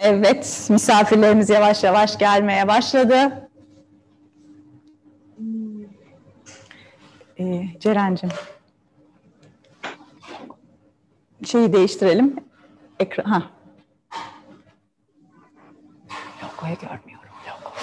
Evet, misafirlerimiz yavaş yavaş gelmeye başladı. Ceren'cim, şeyi değiştirelim. Ekran, ha. Logoyu görmüyorum. Logo.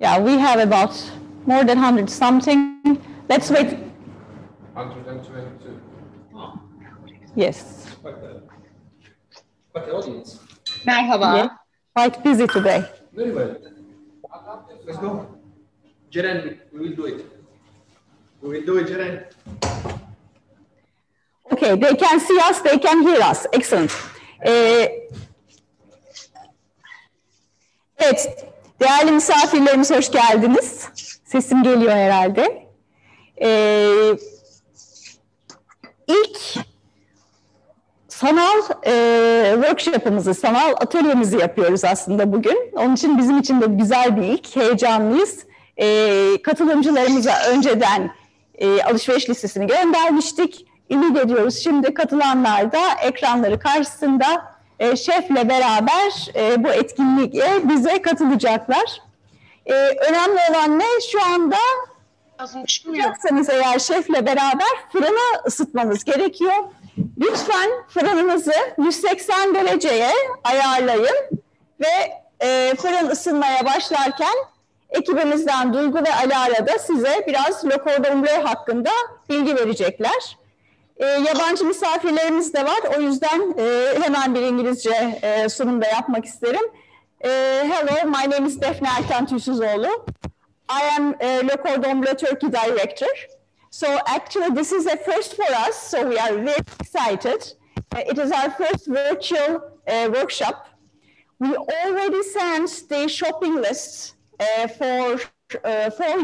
Yeah, we have about more than 100 something. Let's wait. 122. Oh. Yes. Quite the audience. Merhaba. Yeah, quite busy today. Very well. Let's go. Ceren, we will do it. We will do it, Ceren. Okay, they can see us, they can hear us. Excellent. Evet, değerli misafirlerimiz hoş geldiniz. Sesim geliyor herhalde. İlk sanal workshop'ımızı, sanal atölyemizi yapıyoruz aslında bugün. Onun için bizim için de güzel bir ilk, heyecanlıyız. Katılımcılarımıza önceden alışveriş listesini göndermiştik. Ümit ediyoruz şimdi katılanlar da ekranları karşısında şefle beraber bu etkinliğe bize katılacaklar. Önemli olan ne? Şu anda yapacaksanız eğer şefle beraber fırını ısıtmanız gerekiyor. Lütfen fırınınızı 180 dereceye ayarlayın ve fırın ısınmaya başlarken ekibimizden Duygu ve Alara da size biraz Le Cordon Bleu hakkında bilgi verecekler. Yabancı misafirlerimiz de var. O yüzden hemen bir İngilizce sunumda yapmak isterim. Hello, my name is Defne Erkan Tüysüzoğlu. I am Le Cordon Bleu Turkey Director. So actually this is a first for us, so we are very excited. It is our first virtual workshop. We already sent the shopping list for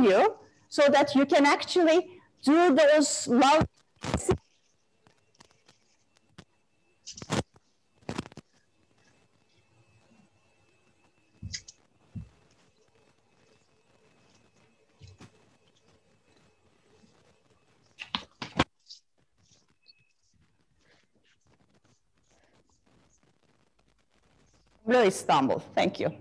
you, so that you can actually do those love. İstanbul. Thank you.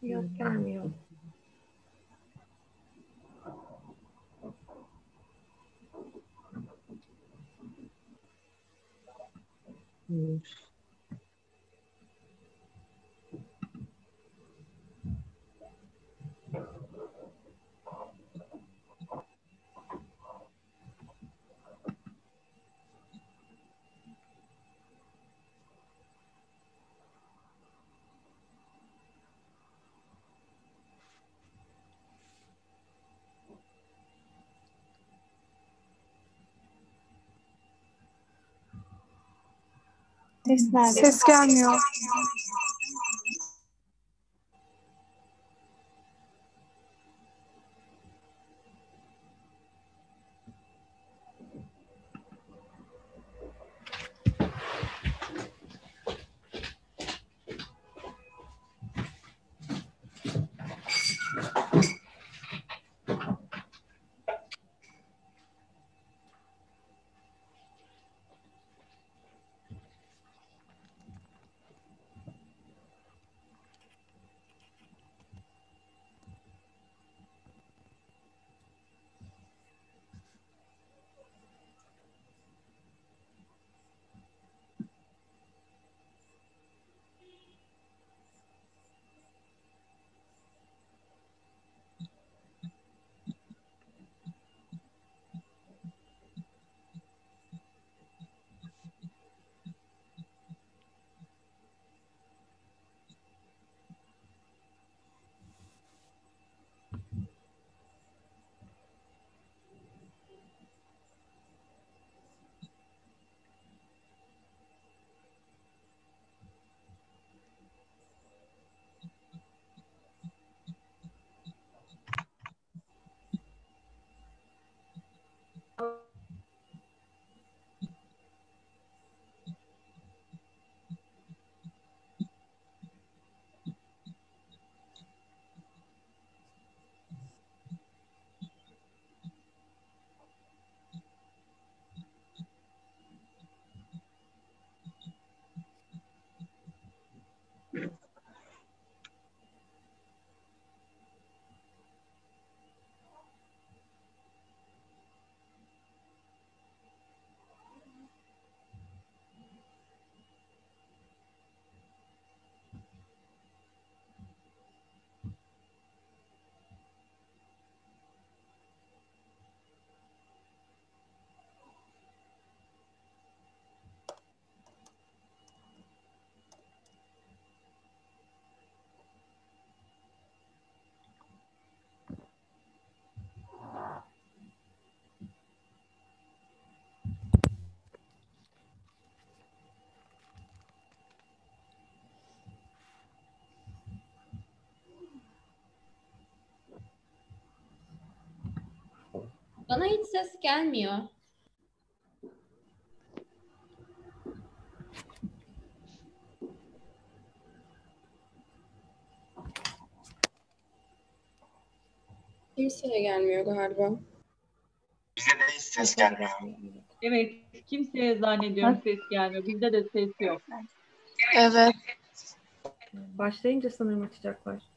Yok, gelmiyor. Ses gelmiyor. Bana hiç ses gelmiyor. Kimseye gelmiyor galiba. Bize de hiç ses gelmiyor. Evet, kimseye zannediyorum ses gelmiyor. Bizde de ses yok. Evet. Başlayınca sanırım açacaklar.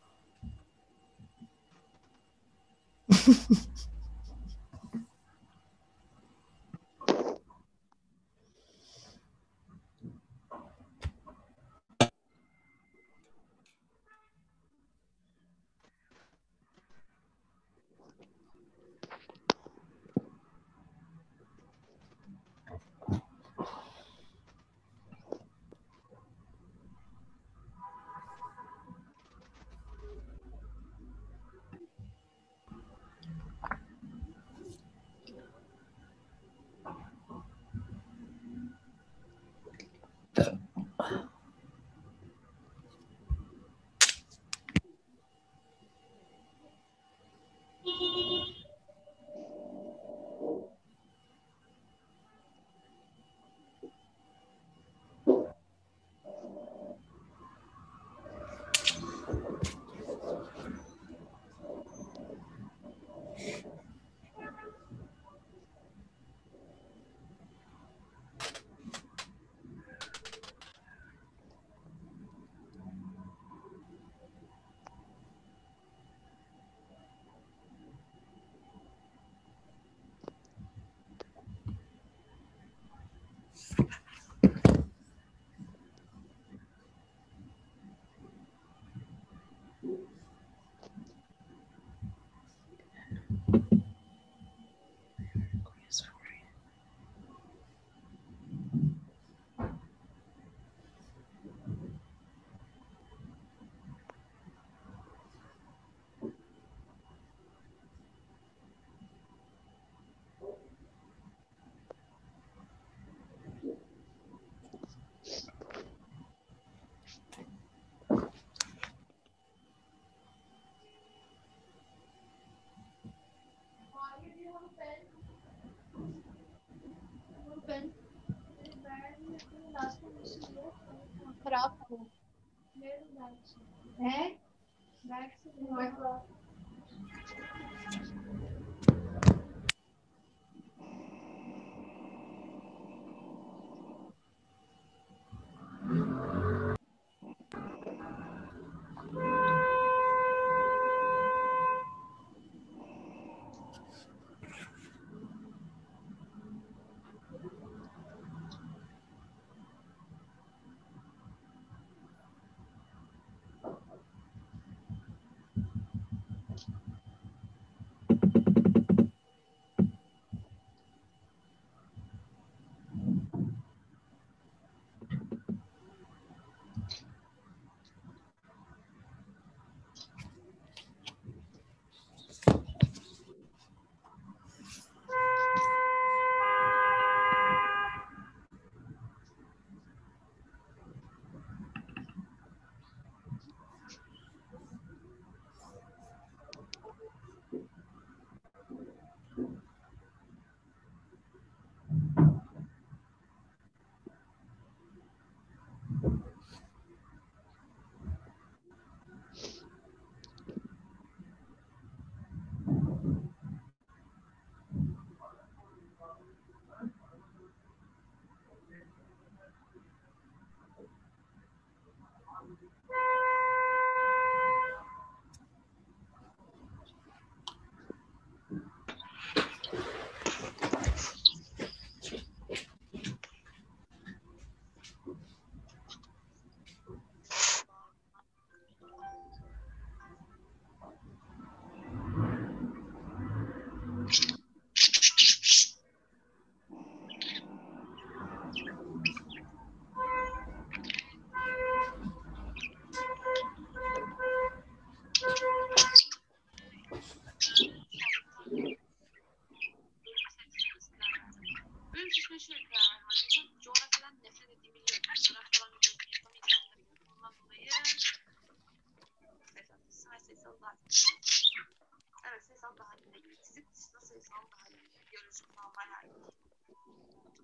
sayısal daha iyi. Fizik dışında sayısal daha iyi. Biyolojik normal halde.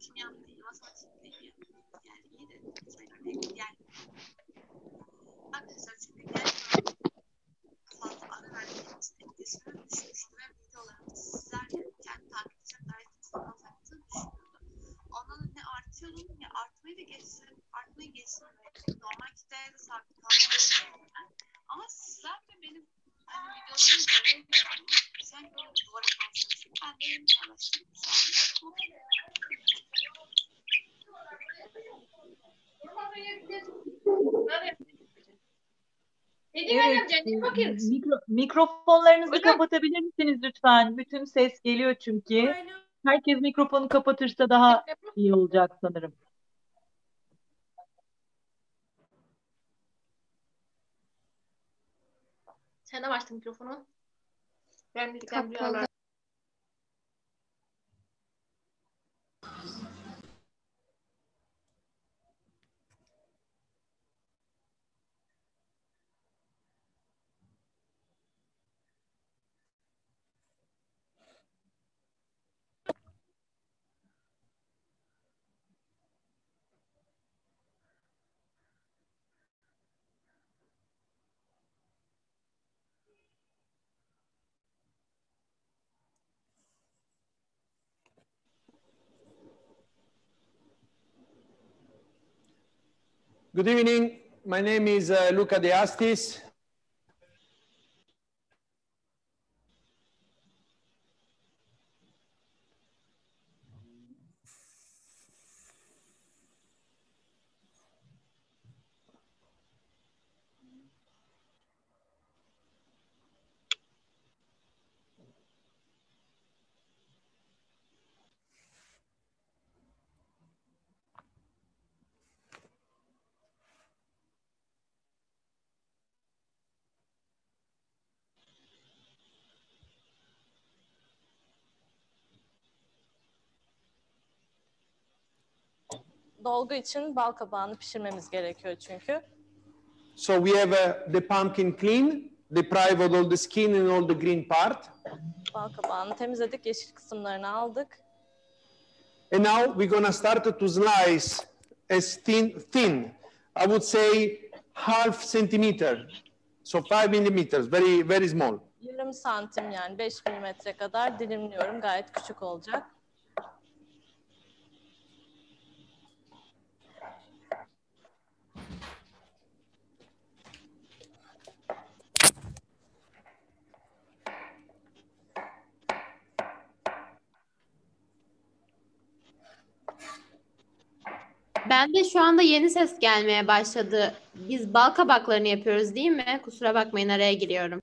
Kimya da iyi, matematik de iyi. Yani iyi de sayılar diğer. Arkadaşlar çünkü diğer fazla ara verdiğimiz etkileşimleri düşmüştü ve videolarımız sizlerle kendi takipçilerim gayet insandan yaptığını düşünüyordu. Ondan ne artıyorum ya artmayı da geçsin, artmayı geçsin. Normal kitleye de sabit kalmayı. Ama sizler de benim hani videolarımı göremiyorum. Sen böyle duvara konuşuyorsun. Ben de yeni paylaştım. Şu an Evet, mikrofonlarınızı kapatabilir misiniz lütfen? Bütün ses geliyor çünkü. Herkes mikrofonu kapatırsa daha iyi olacak sanırım. sen de açtın mikrofonu. Ben Kapalı. Good evening. My name is Luca De Astis. Dolgu için bal kabağını pişirmemiz gerekiyor çünkü. So we have the pumpkin clean, deprive of all the skin and all the green part. Bal kabağını temizledik, yeşil kısımlarını aldık. And now we're gonna start to slice as thin. I would say half centimeter. So 5 millimeters, very, very small. Yarım santim yani 5 milimetre kadar dilimliyorum. Gayet küçük olacak. Ben de şu anda yeni ses gelmeye başladı. Biz bal kabaklarını yapıyoruz değil mi? Kusura bakmayın araya giriyorum.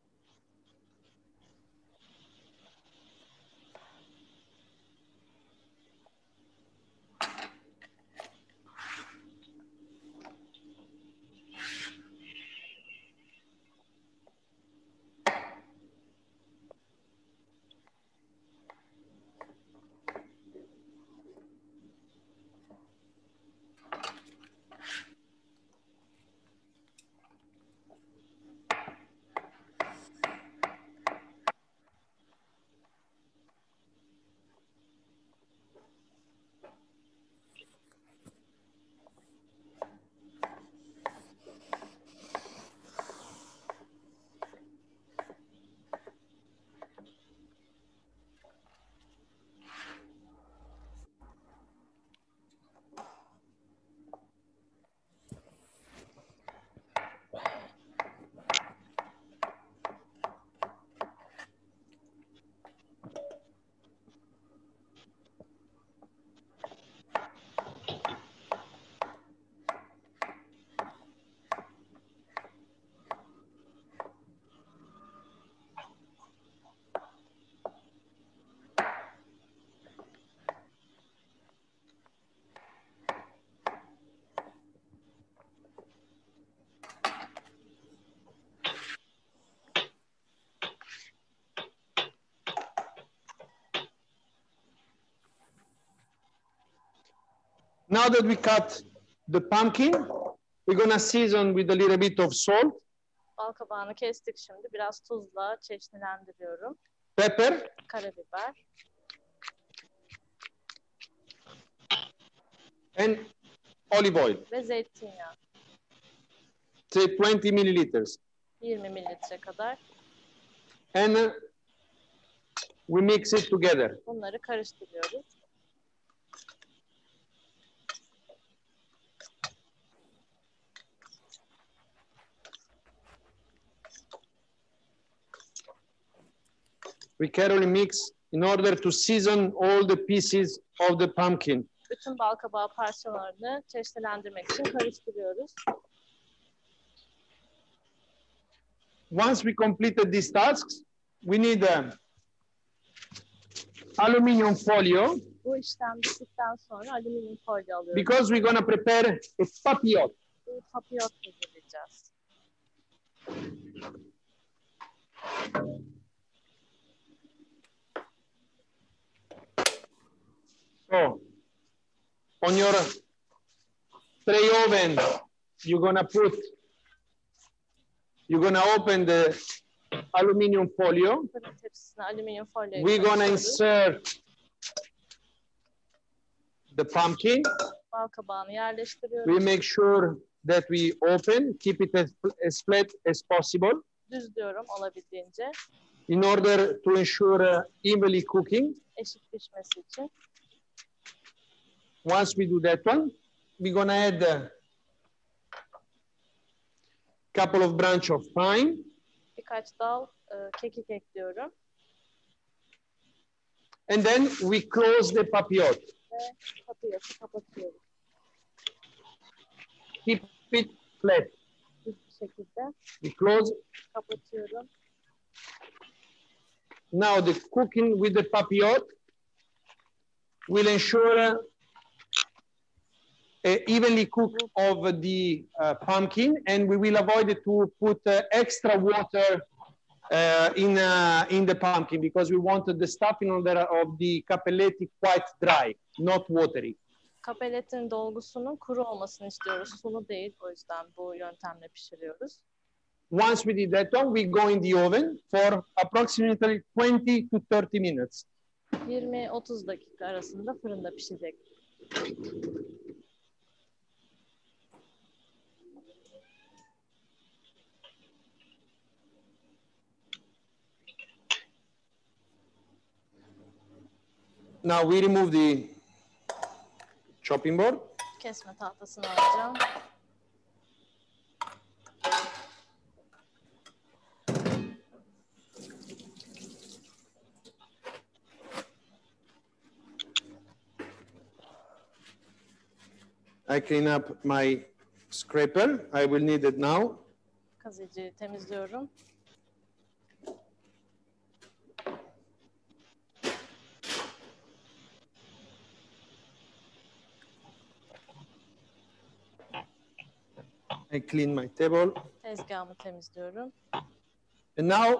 Now that we cut the pumpkin, we're gonna season with a little bit of salt. Bal kabağını kestik şimdi. Biraz tuzla çeşnilendiriyorum. pepper, karabiber and olive oil. ve zeytinyağı. Say 20 milliliters. 20 mililitre kadar. And we mix it together. Bunları karıştırıyoruz. We carefully mix in order to season all the pieces of the pumpkin. Bütün balkabağı parçalarını çeşitlendirmek için karıştırıyoruz. Once we completed these tasks, we need aluminum folio Bu işlem bittikten sonra alüminyum folyo alıyoruz. because we're going to prepare a papillote. Bir papilot hazırlayacağız. So, on your tray oven, you're going to open the aluminum folio. Fırın tepsisine alüminyum folyoyu We're going to koyuyoruz. insert the pumpkin. Balkabağını We yerleştiriyoruz. make sure that we open, keep it as flat as possible Düzlüyorum olabildiğince. in order to ensure evenly cooking. Eşit pişmesi için. Once we do that one, we're going to add a couple of branch of thyme. Birkaç dal kekik ekliyorum. And then we close the papillote. Ve papilotu kapatıyorum. Keep it flat. Düz bir şekilde We close. kapatıyorum. Now the cooking with the papillote will ensure evenly cook of the pumpkin, and we will avoid to put extra water in the pumpkin because we wanted the stuffing of the cappelletti quite dry, not watery. Kapeletin dolgusunun kuru olmasını istiyoruz. Sulu değil. O yüzden bu yöntemle pişiriyoruz. Once we did that one, we go in the oven for approximately 20 to 30 minutes. 20-30 dakika arasında fırında pişecek. Now we remove the chopping board. Kesme tahtasını alacağım. I clean up my scraper. I will need it now. Kazıcıyı temizliyorum. I clean my table. Tezgahımı temizliyorum. And now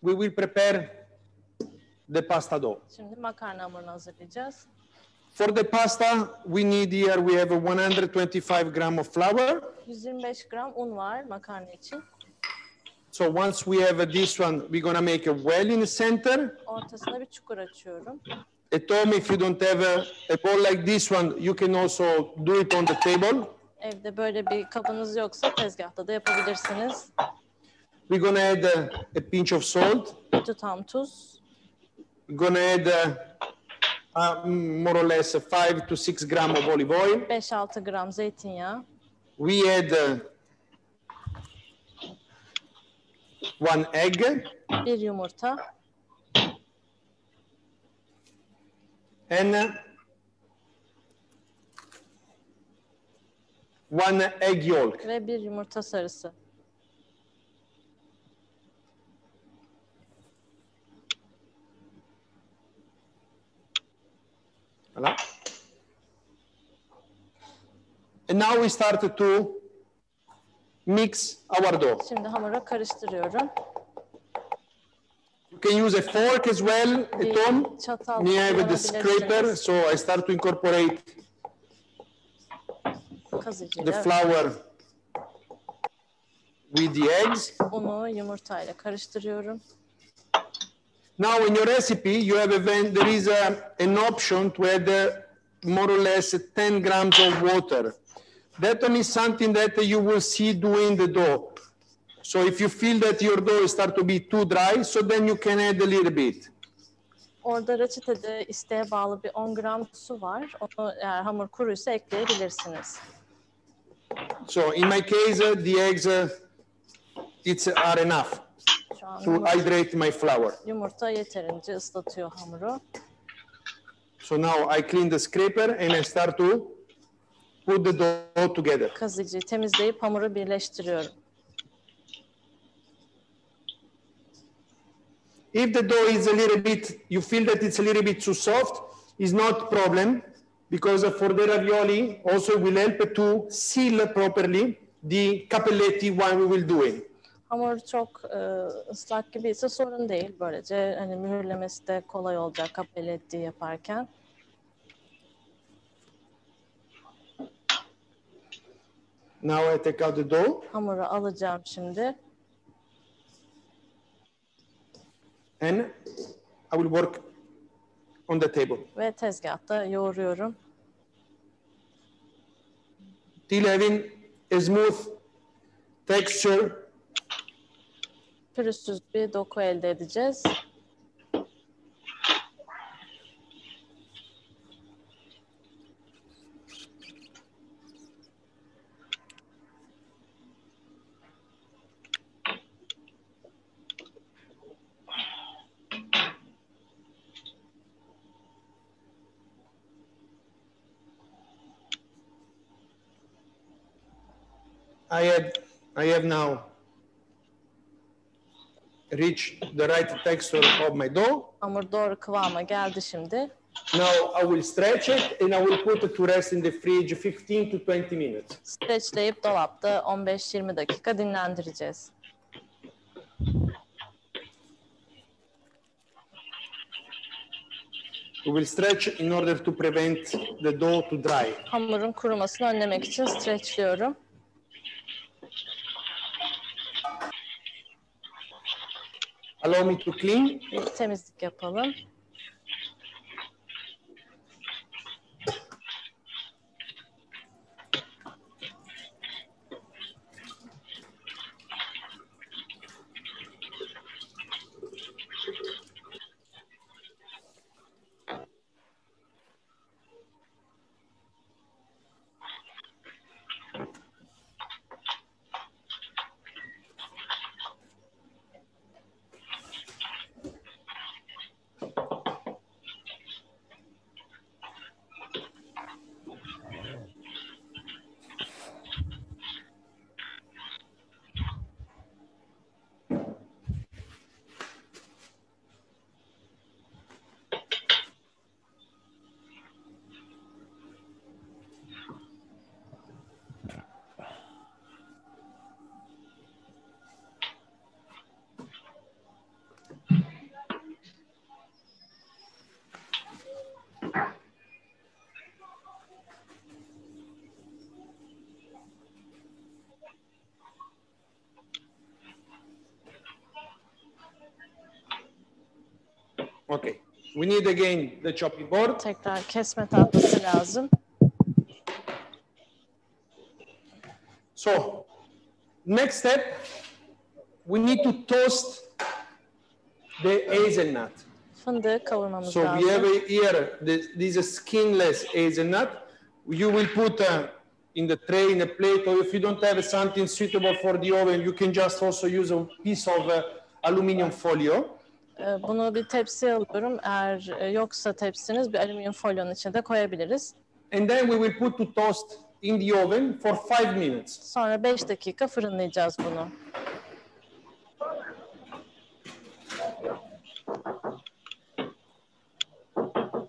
we will prepare the pasta dough. Şimdi makarna hamurunu hazırlayacağız. For the pasta, we need here, we have 125 gram of flour. 125 gram un var makarna için. So once we have this one, we're gonna make a well in the center. Ortasına bir çukur açıyorum. At home, if you don't have a bowl like this one, you can also do it on the table. Evde böyle bir kabınız yoksa tezgahta da yapabilirsiniz. We're gonna add a pinch of salt. Bir tutam tuz. We're gonna add more or less 5 to 6 gram of olive oil. 5-6 gram zeytinyağı. We add 1 egg. Bir yumurta. And 1 egg yolk. Ve bir yumurta sarısı. Voilà. And now we start to mix our dough. Şimdi hamura karıştırıyorum. You can use a fork as well at home. Çatal Me, I have the kullanabilirsiniz. scraper, so I start to incorporate the Kazıcıyla flour with the eggs. unu yumurtayla karıştırıyorum. Now in your recipe, you have there is an option to add more or less 10 grams of water. That one is something that you will see doing the dough. So if you feel that your dough start to be too dry, so then you can add a little bit. Orada reçetede isteğe bağlı bir 10 gram su var. Onu eğer hamur kuruysa ekleyebilirsiniz. So in my case, the eggs are enough to hydrate my flour. Yumurta yeterince ıslatıyor hamuru. So now I clean the scraper and I start to put the dough together. Kazıcıyı temizleyip hamuru birleştiriyorum. If the dough is a little bit, you feel that it's a little bit too soft, it's not a problem, because for the ravioli also will help to seal properly the cappelletti while we will do it. Hamur çok ıslak gibiyse sorun değil. Böylece hani mühürlemesi de kolay olacak cappelletti yaparken. Now I take out the dough. Hamuru alacağım şimdi. And I will work on the table. Ve tezgahta yoğuruyorum. Till having a smooth texture. Pürüzsüz bir doku elde edeceğiz. I have now reached the right texture of my dough. Hamur doğru kıvama geldi şimdi. Now I will stretch it and I will put it to rest in the fridge 15 to 20 minutes. Streçleyip dolapta 15-20 dakika dinlendireceğiz. We will stretch in order to prevent the dough to dry. Hamurun kurumasını önlemek için streçliyorum. Allow me to clean. Bir temizlik yapalım. Okay. We need again the chopping board. Tekrar kesme tahtası lazım. So, next step, we need to toast the hazelnut. Fındığı kavurmamız So lazım. we have here this skinless hazelnut. You will put in the tray, in a plate, or if you don't have something suitable for the oven, you can just also use a piece of aluminum folio. Bunu bir tepsiye alıyorum. Eğer yoksa tepsiniz bir alüminyum folyonun içine de koyabiliriz. And then we will put to toast in the oven for 5 minutes. Sonra 5 dakika fırınlayacağız bunu.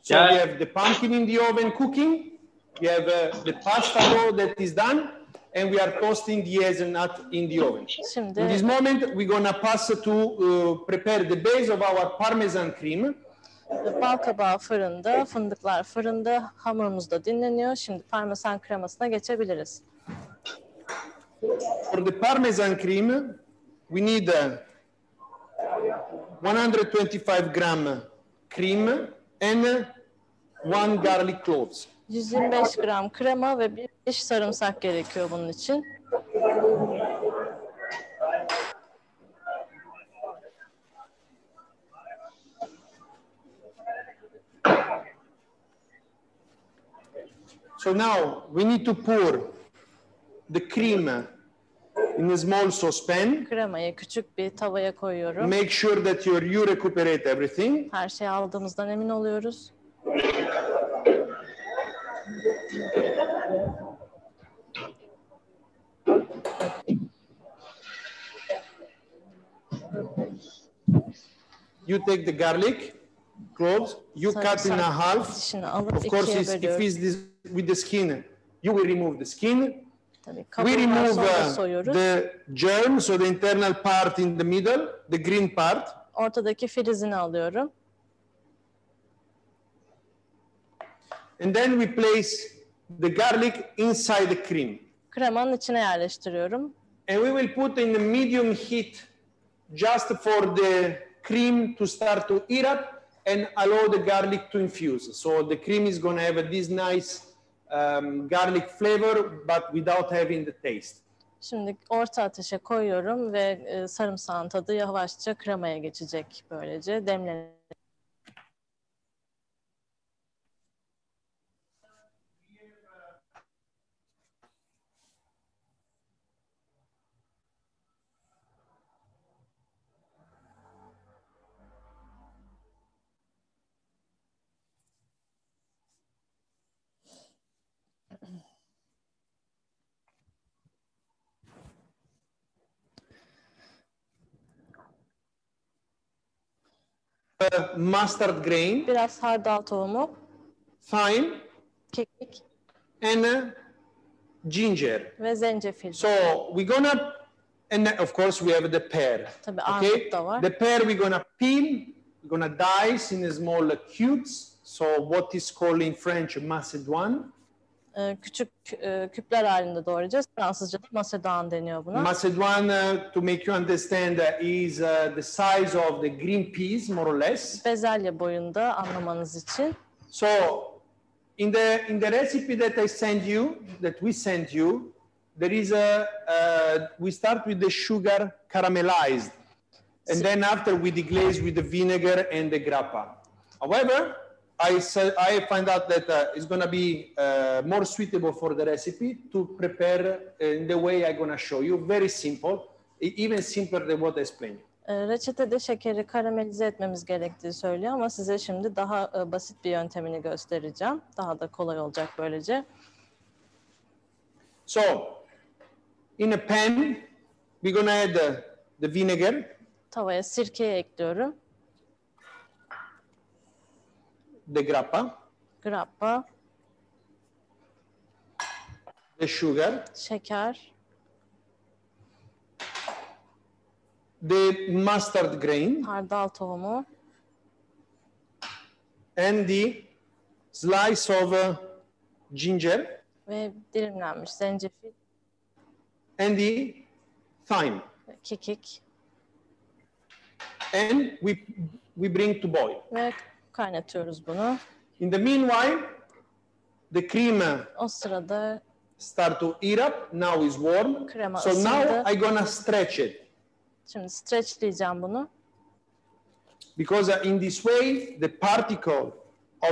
So we have the pumpkin in the oven cooking. We have the pasta dough that is done. And we are toasting the hazelnut in the oven. Şimdi in this moment, we're gonna pass to prepare the base of our Parmesan cream. Bal kabağı fırında, fındıklar fırında, hamurumuz da dinleniyor. Şimdi parmesan kremasına geçebiliriz. For the Parmesan cream, we need 125 gram cream and 1 garlic cloves. 125 gram krema ve bir diş sarımsak gerekiyor bunun için. So now we need to pour the cream in a small saucepan. Kremayı küçük bir tavaya koyuyorum. Make sure that you recuperate everything. Her şeyi aldığımızdan emin oluyoruz. You take the garlic, cloves, you cut in a half. Dişini alıp Of course, ikiye if bölüyorum. it's this, with the skin, you will remove the skin. Tabii, We kabuğundan remove sonra soyuyoruz. the germ, so the internal part in the middle, the green part. Ortadaki filizini alıyorum. And then we place the garlic inside the cream. Kremanın içine yerleştiriyorum. And we will put in the medium heat just for the cream to start to heat up and allow the garlic to infuse. So the cream is going to have this nice garlic flavor, but without having the taste. Şimdi orta ateşe koyuyorum ve sarımsağın tadı yavaşça kremaya geçecek böylece demlenecek. Mustard grain, Biraz hardal tohumu, thyme, kekik and ginger. ve zencefil. So we're gonna, and then of course we have the pear. Tabii Okay, armut da var. the pear we're gonna peel, we're gonna dice in small cubes. So what is called in French macédoine. Küçük küpler halinde doğrayacağız. Fransızca'da masedoğan deniyor buna. Macédoine, to make you understand, is the size of the green peas, more or less. Bezelye boyunda anlamanız için. So in the recipe that I send you, that we sent you, there is we start with the sugar caramelized, and then after we deglaze with the vinegar and the grappa. However, I find out that it's going to be more suitable for the recipe to prepare in the way I'm going to show you. Very simple, even simpler than what I explained. Reçetede şekeri karamelize etmemiz gerektiği söylüyor ama size şimdi daha basit bir yöntemini göstereceğim. Daha da kolay olacak böylece. So, in a pan, we're going to add the vinegar. Tavaya sirkeyi ekliyorum. The grappa, Grappa, the sugar, şeker, the mustard grain, hardal tohumu and the slice of ginger ve dilimlenmiş zencefil and the thyme. ve kekik And we bring to boil. ve kaynatıyoruz bunu. In the meanwhile, the cream O sırada start to heat up. Now is warm. Krema So ısındı. now I'm gonna stretch it. şimdi streçleyeceğim bunu. Because in this way, the particle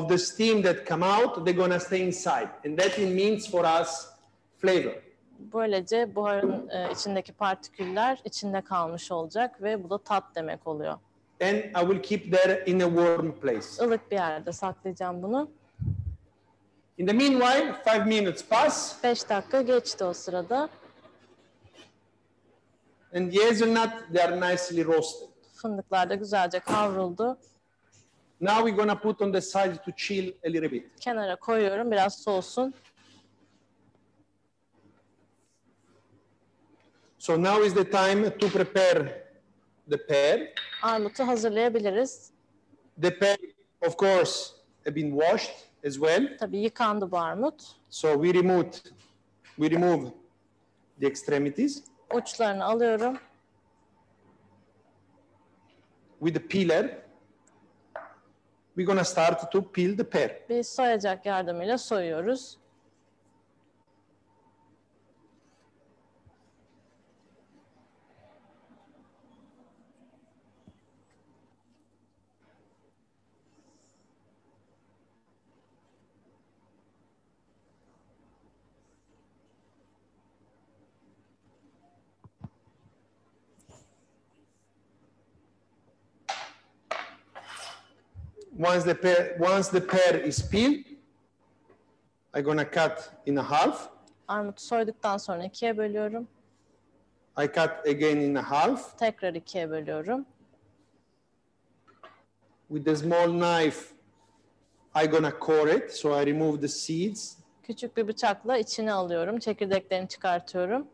of the steam that come out, they're gonna stay inside. And that it means for us flavor. Böylece buharın içindeki partiküller içinde kalmış olacak ve bu da tat demek oluyor. And I will keep that in a warm place. Ilık bir yerde saklayacağım bunu. In the meanwhile, 5 minutes pass. 5 dakika geçti o sırada. And the hazelnut, they are nicely roasted. Fındıklar da güzelce kavruldu. Now we're gonna put on the side to chill a little bit. Kenara koyuyorum biraz soğusun. So now is the time to prepare the pear. Armutu hazırlayabiliriz. The pear, of course, have been washed as well. Tabii yıkandı bu armut. So we remove the extremities. Uçlarını alıyorum. with the peeler, we're going to start to peel the pear. Bir soyacak yardımıyla soyuyoruz. Once the pear is peeled, I'm going to cut in half. Armutu soyduktan sonra ikiye bölüyorum. I cut again in half. Tekrar ikiye bölüyorum. With the small knife, I'm going to core it, so I remove the seeds. Küçük bir bıçakla içine alıyorum. Çekirdeklerini çıkartıyorum.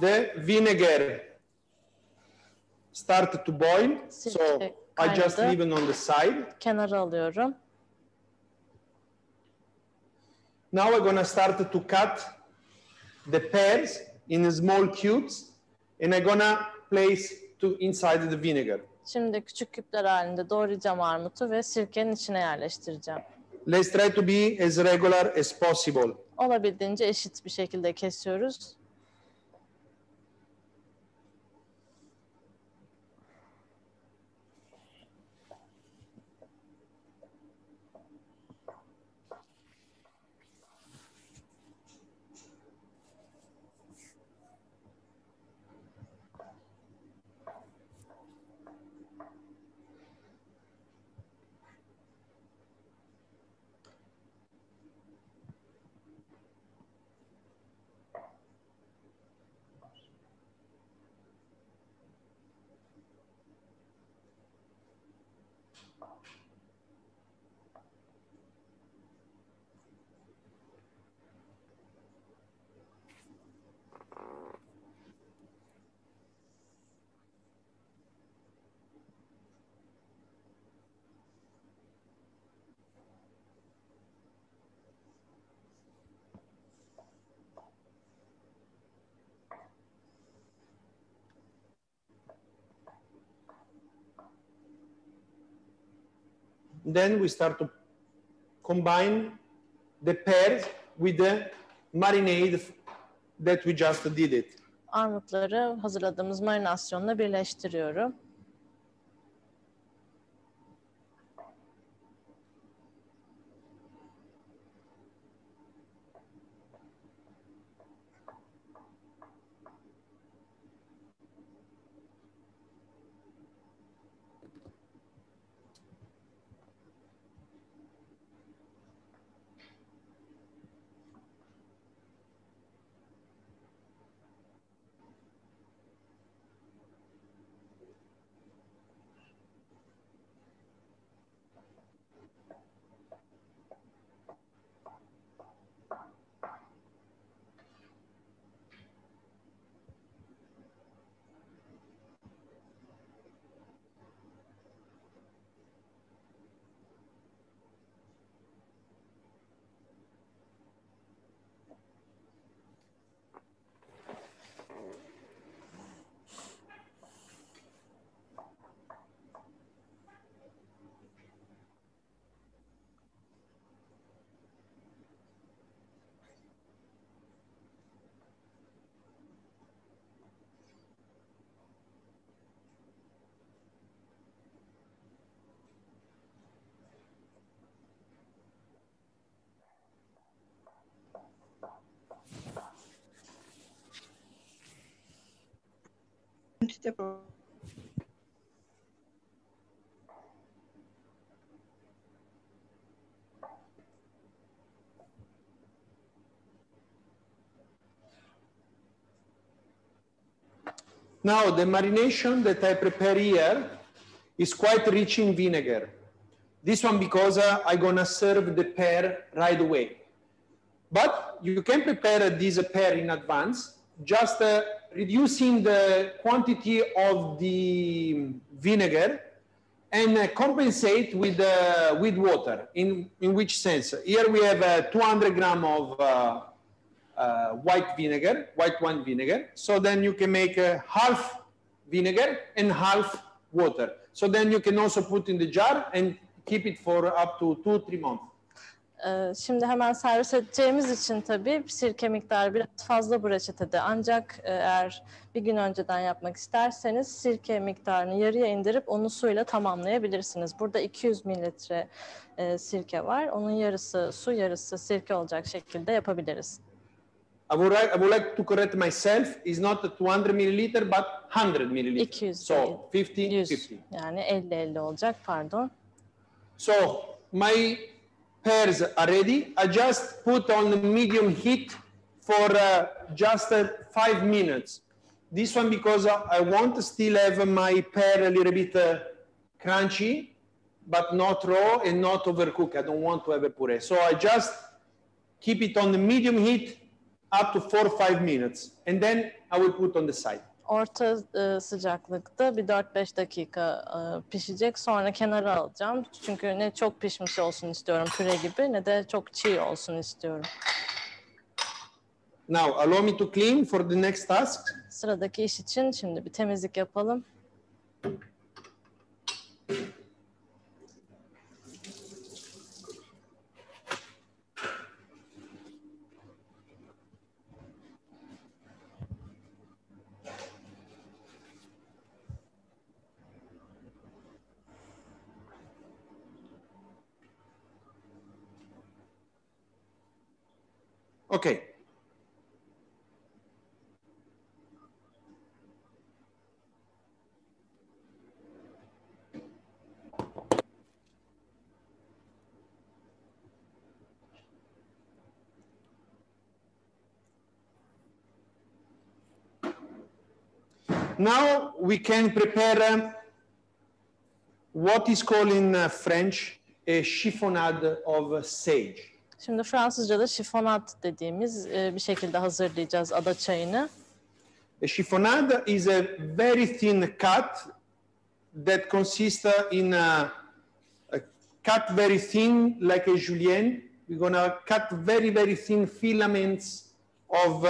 The vinegar started to boil, so I just leave it on the side. Kenara alıyorum. Now we're going to start to cut the pears in small cubes, and I'm going to place inside the vinegar. Şimdi küçük küpler halinde doğrayacağım armutu ve sirkenin içine yerleştireceğim. Let's try to be as regular as possible. Olabildiğince eşit bir şekilde kesiyoruz. Then we start to combine the pears with the marinade that we just did it. Armutları hazırladığımız marinasyonla birleştiriyorum. Now, the marination that I prepare here is quite rich in vinegar. This one because I'm gonna serve the pear right away. But you can prepare this pear in advance, just reducing the quantity of the vinegar and compensate with water. In which sense? Here we have 200 grams of white wine vinegar. So then you can make half vinegar and half water. So then you can also put in the jar and keep it for up to 2-3 months. Şimdi hemen servis edeceğimiz için tabii sirke miktarı biraz fazla bu reçetede. Ancak eğer bir gün önceden yapmak isterseniz sirke miktarını yarıya indirip onu suyla tamamlayabilirsiniz. Burada 200 mililitre sirke var. Onun yarısı su, yarısı sirke olacak şekilde yapabiliriz. I would like to correct myself. It's not 200 milliliter but 100 milliliter. 200 so 50-50. Yani 50-50 olacak, pardon. So my pears are ready. I just put on the medium heat for just 5 minutes. This one because I want to still have my pear a little bit crunchy, but not raw and not overcooked. I don't want to have a puree. So I just keep it on the medium heat up to 4-5 minutes. And then I will put on the side. Orta sıcaklıkta bir 4-5 dakika pişecek. Sonra kenara alacağım. Çünkü ne çok pişmiş olsun istiyorum püre gibi ne de çok çiğ olsun istiyorum. Now allow me to clean for the next task. Sıradaki iş için şimdi bir temizlik yapalım. Okay. Now we can prepare what is called in French a chiffonade of sage. Şimdi Fransızca'da chiffonade dediğimiz bir şekilde hazırlayacağız ada çayını. A chiffonade is a very thin cut that consists in a cut very thin like a julienne. We're gonna cut very, very thin filaments of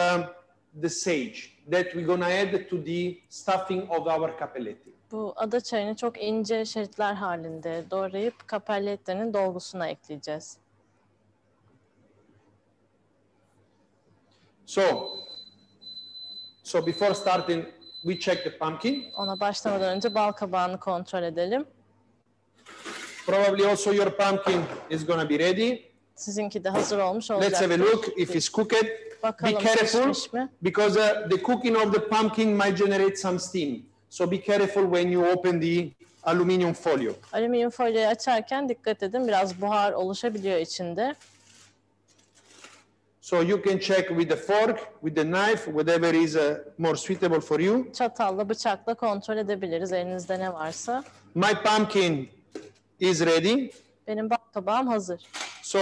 the sage that we're gonna add to the stuffing of our cappelletti. Bu ada çayını çok ince şeritler halinde doğrayıp cappelletti'nin dolgusuna ekleyeceğiz. So before starting, we check the pumpkin. Ona başlamadan önce bal kabağını kontrol edelim. Probably also your pumpkin is gonna be ready. Sizinki de hazır olmuş olacaktır. Let's have a look if it's cooked. Bakalım, be careful pişmiş mi? because the cooking of the pumpkin might generate some steam. So be careful when you open the aluminum folio. Alüminyum folyoyu açarken dikkat edin, biraz buhar oluşabiliyor içinde. So you can check with the fork, with the knife, whatever is more suitable for you. Çatalla, bıçakla kontrol edebiliriz elinizde ne varsa. My pumpkin is ready. Benim bal kabağım hazır. So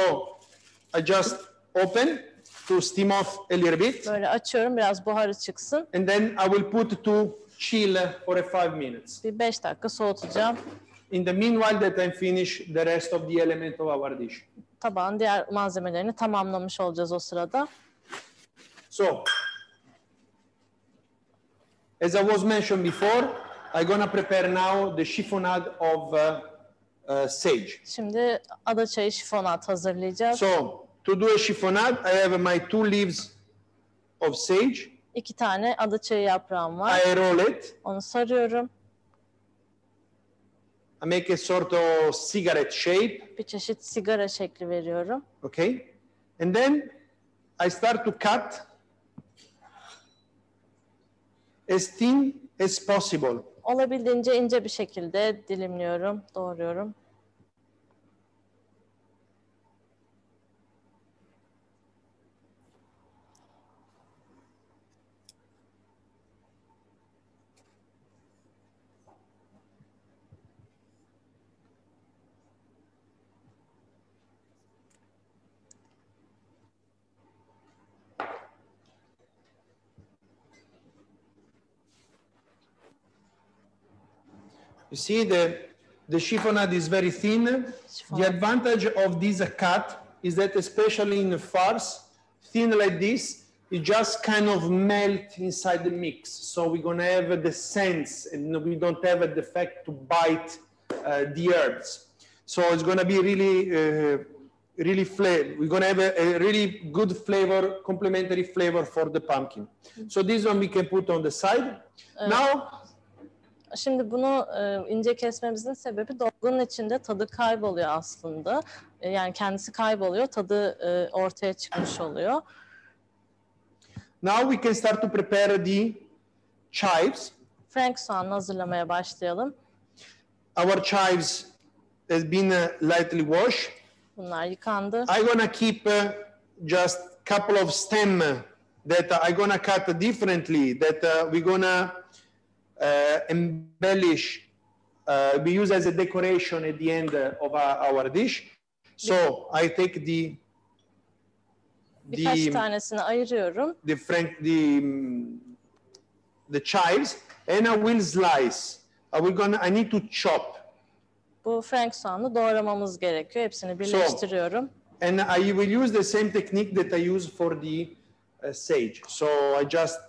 I just open to steam off a little bit. Böyle açıyorum, biraz buharı çıksın. And then I will put to chill for 5 minutes. Bir 5 dakika soğutacağım. In the meanwhile that I finish the rest of the element of our dish. Tabağın diğer malzemelerini tamamlamış olacağız o sırada. So, as I was mentioned before, I'm gonna prepare now the chiffonade of sage. Şimdi ada çayı şifonat hazırlayacağız. So, to do a chiffonade, I have my 2 leaves of sage. 2 tane ada çayı yaprağım var. I roll it. Onu sarıyorum. I make a sort of cigarette shape. Bir çeşit sigara şekli veriyorum. Okay. And then I start to cut as thin as possible. Olabildiğince ince bir şekilde dilimliyorum, doğruyorum. You see the chiffonade is very thin. The advantage of this cut is that especially in farce, thin like this, it just kind of melt inside the mix. So we're gonna have the sense and we don't have the effect to bite the herbs. So it's gonna be really, really flavor. We're gonna have a really good flavor, complementary flavor for the pumpkin. So this one we can put on the side. Now, şimdi bunu ince kesmemizin sebebi dolgunun içinde tadı kayboluyor aslında. Yani kendisi kayboluyor, tadı ortaya çıkmış oluyor. Now we can start to prepare the chives. Frank soğanını hazırlamaya başlayalım. Our chives has been lightly washed. Bunlar yıkandı. I'm gonna keep just a couple of stems that I'm gonna cut differently, that we're gonna embellish, we use as a decoration at the end of our dish. So I take birkaç tanesini ayırıyorum. The chives, and I will slice. I need to chop. Bu Frank soğanını doğramamız gerekiyor. Hepsini birleştiriyorum. So, and I will use the same technique that I use for the sage. So I just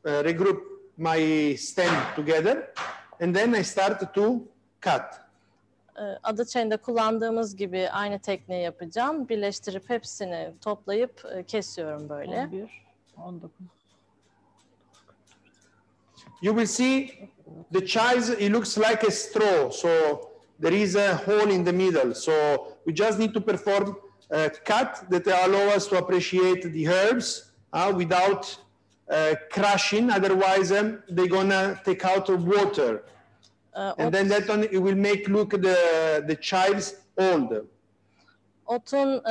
regroup my stem together, and then I start to cut. Ada çayında kullandığımız gibi aynı tekniği yapacağım. Birleştirip hepsini toplayıp kesiyorum böyle. 11, 19. You will see the chives, it looks like a straw, so there is a hole in the middle. So we just need to perform a cut that allow us to appreciate the herbs without crushing, otherwise they're gonna take out the water. And then that one, it will make look the chives old. Otun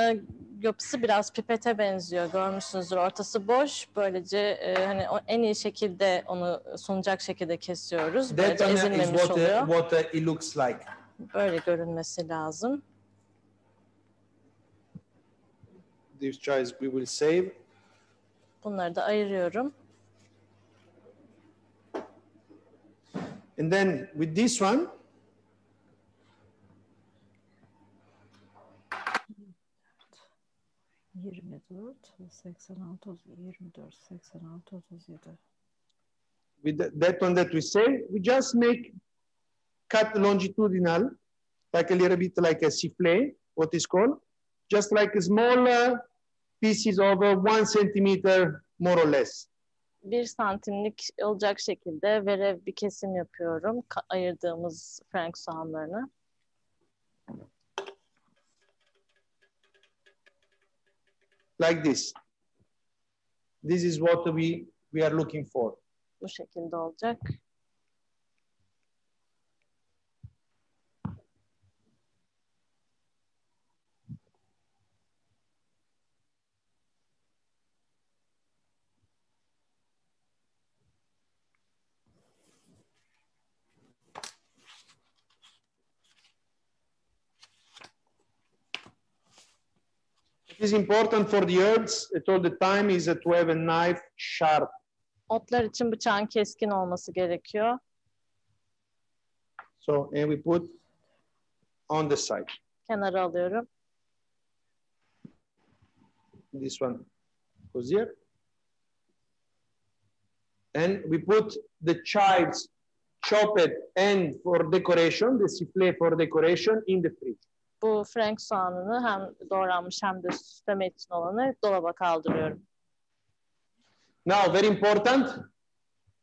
yapısı biraz pipete benziyor. Görmüşsünüzdür. Ortası boş. Böylece hani en iyi şekilde onu sunacak şekilde kesiyoruz. That one ezilmemiş is oluyor. what it looks like. Böyle görünmesi lazım. These chives we will save. Bunları da ayırıyorum. And then with this one, with that one that we say, we just make cut longitudinal, like a little bit like a sifflet, what is called, just like a small pieces of 1 centimeter more or less. 1 santimlik olacak şekilde verev bir kesim yapıyorum. Ayırdığımız Frank soğanlarını. Like this. This is what we are looking for. Bu şekilde olacak. What is important for the herbs at all the time is to have a knife sharp. Otlar için bıçağın keskin olması gerekiyor. So, and we put on the side. Kenara alıyorum. This one goes here. And we put the chives chopped and for decoration, the sifflet for decoration in the fridge. Bu Frank soğanını hem doğranmış hem de süsleme için olanı dolaba kaldırıyorum. Now, very important,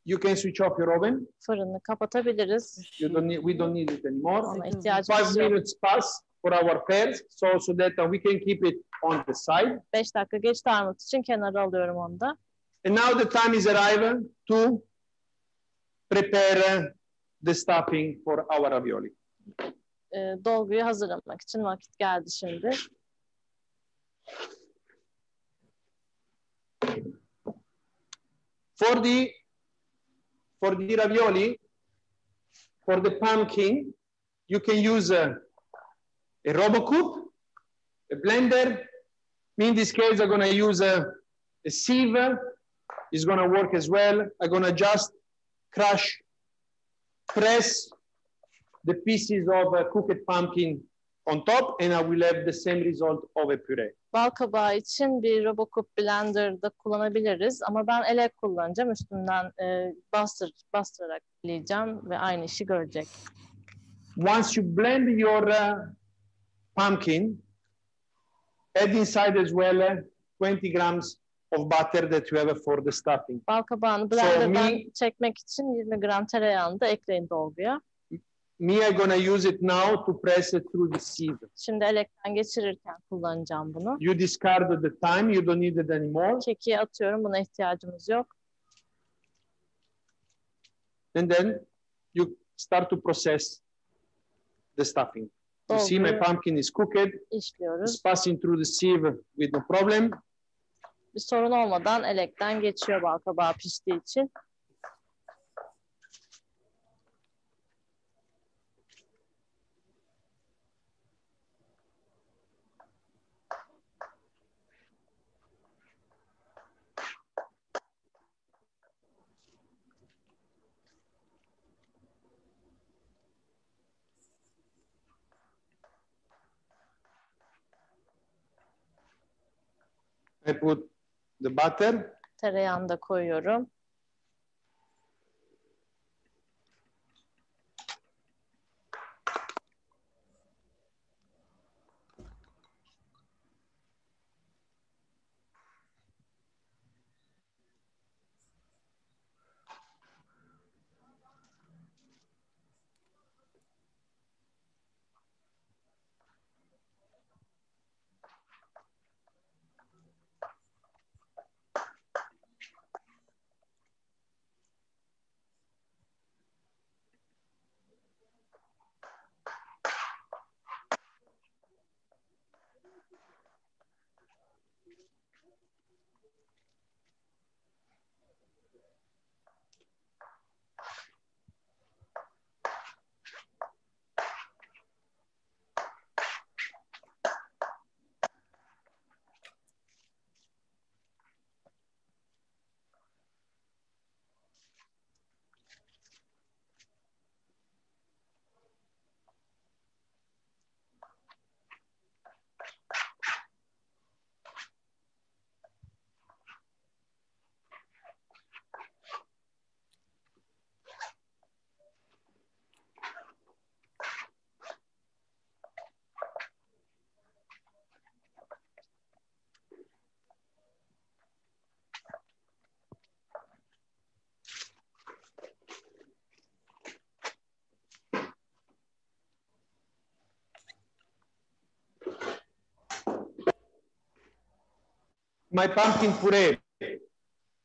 you can switch off your oven. Fırını kapatabiliriz. We don't need it anymore. Ona ihtiyacımız 5 yok. minutes pass for our pears, so that we can keep it on the side. 5 dakika geçti armut için kenara alıyorum onu da. And now the time is arrived to prepare the stuffing for our ravioli. Dolguyu hazırlamak için vakit geldi şimdi. For the ravioli, for the pumpkin, you can use a RoboCoop, a blender. Me in this case, I'm gonna use a sieve. It's gonna work as well. I'm gonna just crush, press the pieces of cooked pumpkin on top, and I will have the same result of a puree. Bal kabağı için bir Robocop blenderda kullanabiliriz ama ben elek kullanacağım. Üstünden bastırarak bileceğim ve aynı işi görecek. Once you blend your pumpkin, add inside as well 20 grams of butter that you have for the stuffing. Bal kabağını blenderdan çekmek için 20 gram tereyağını da ekleyin dolguya. I'm gonna use it now to press it through the sieve. Şimdi elekten geçirirken kullanacağım bunu. You discard the time, you don't need it anymore. Kekiğe atıyorum, buna ihtiyacımız yok. And then you start to process the stuffing. You see my pumpkin is cooked. İşliyoruz. It's passing through the sieve with no problem. Bir sorun olmadan elekten geçiyor bal kabağı piştiği için. I put the butter. Tereyağını da koyuyorum. My pumpkin puree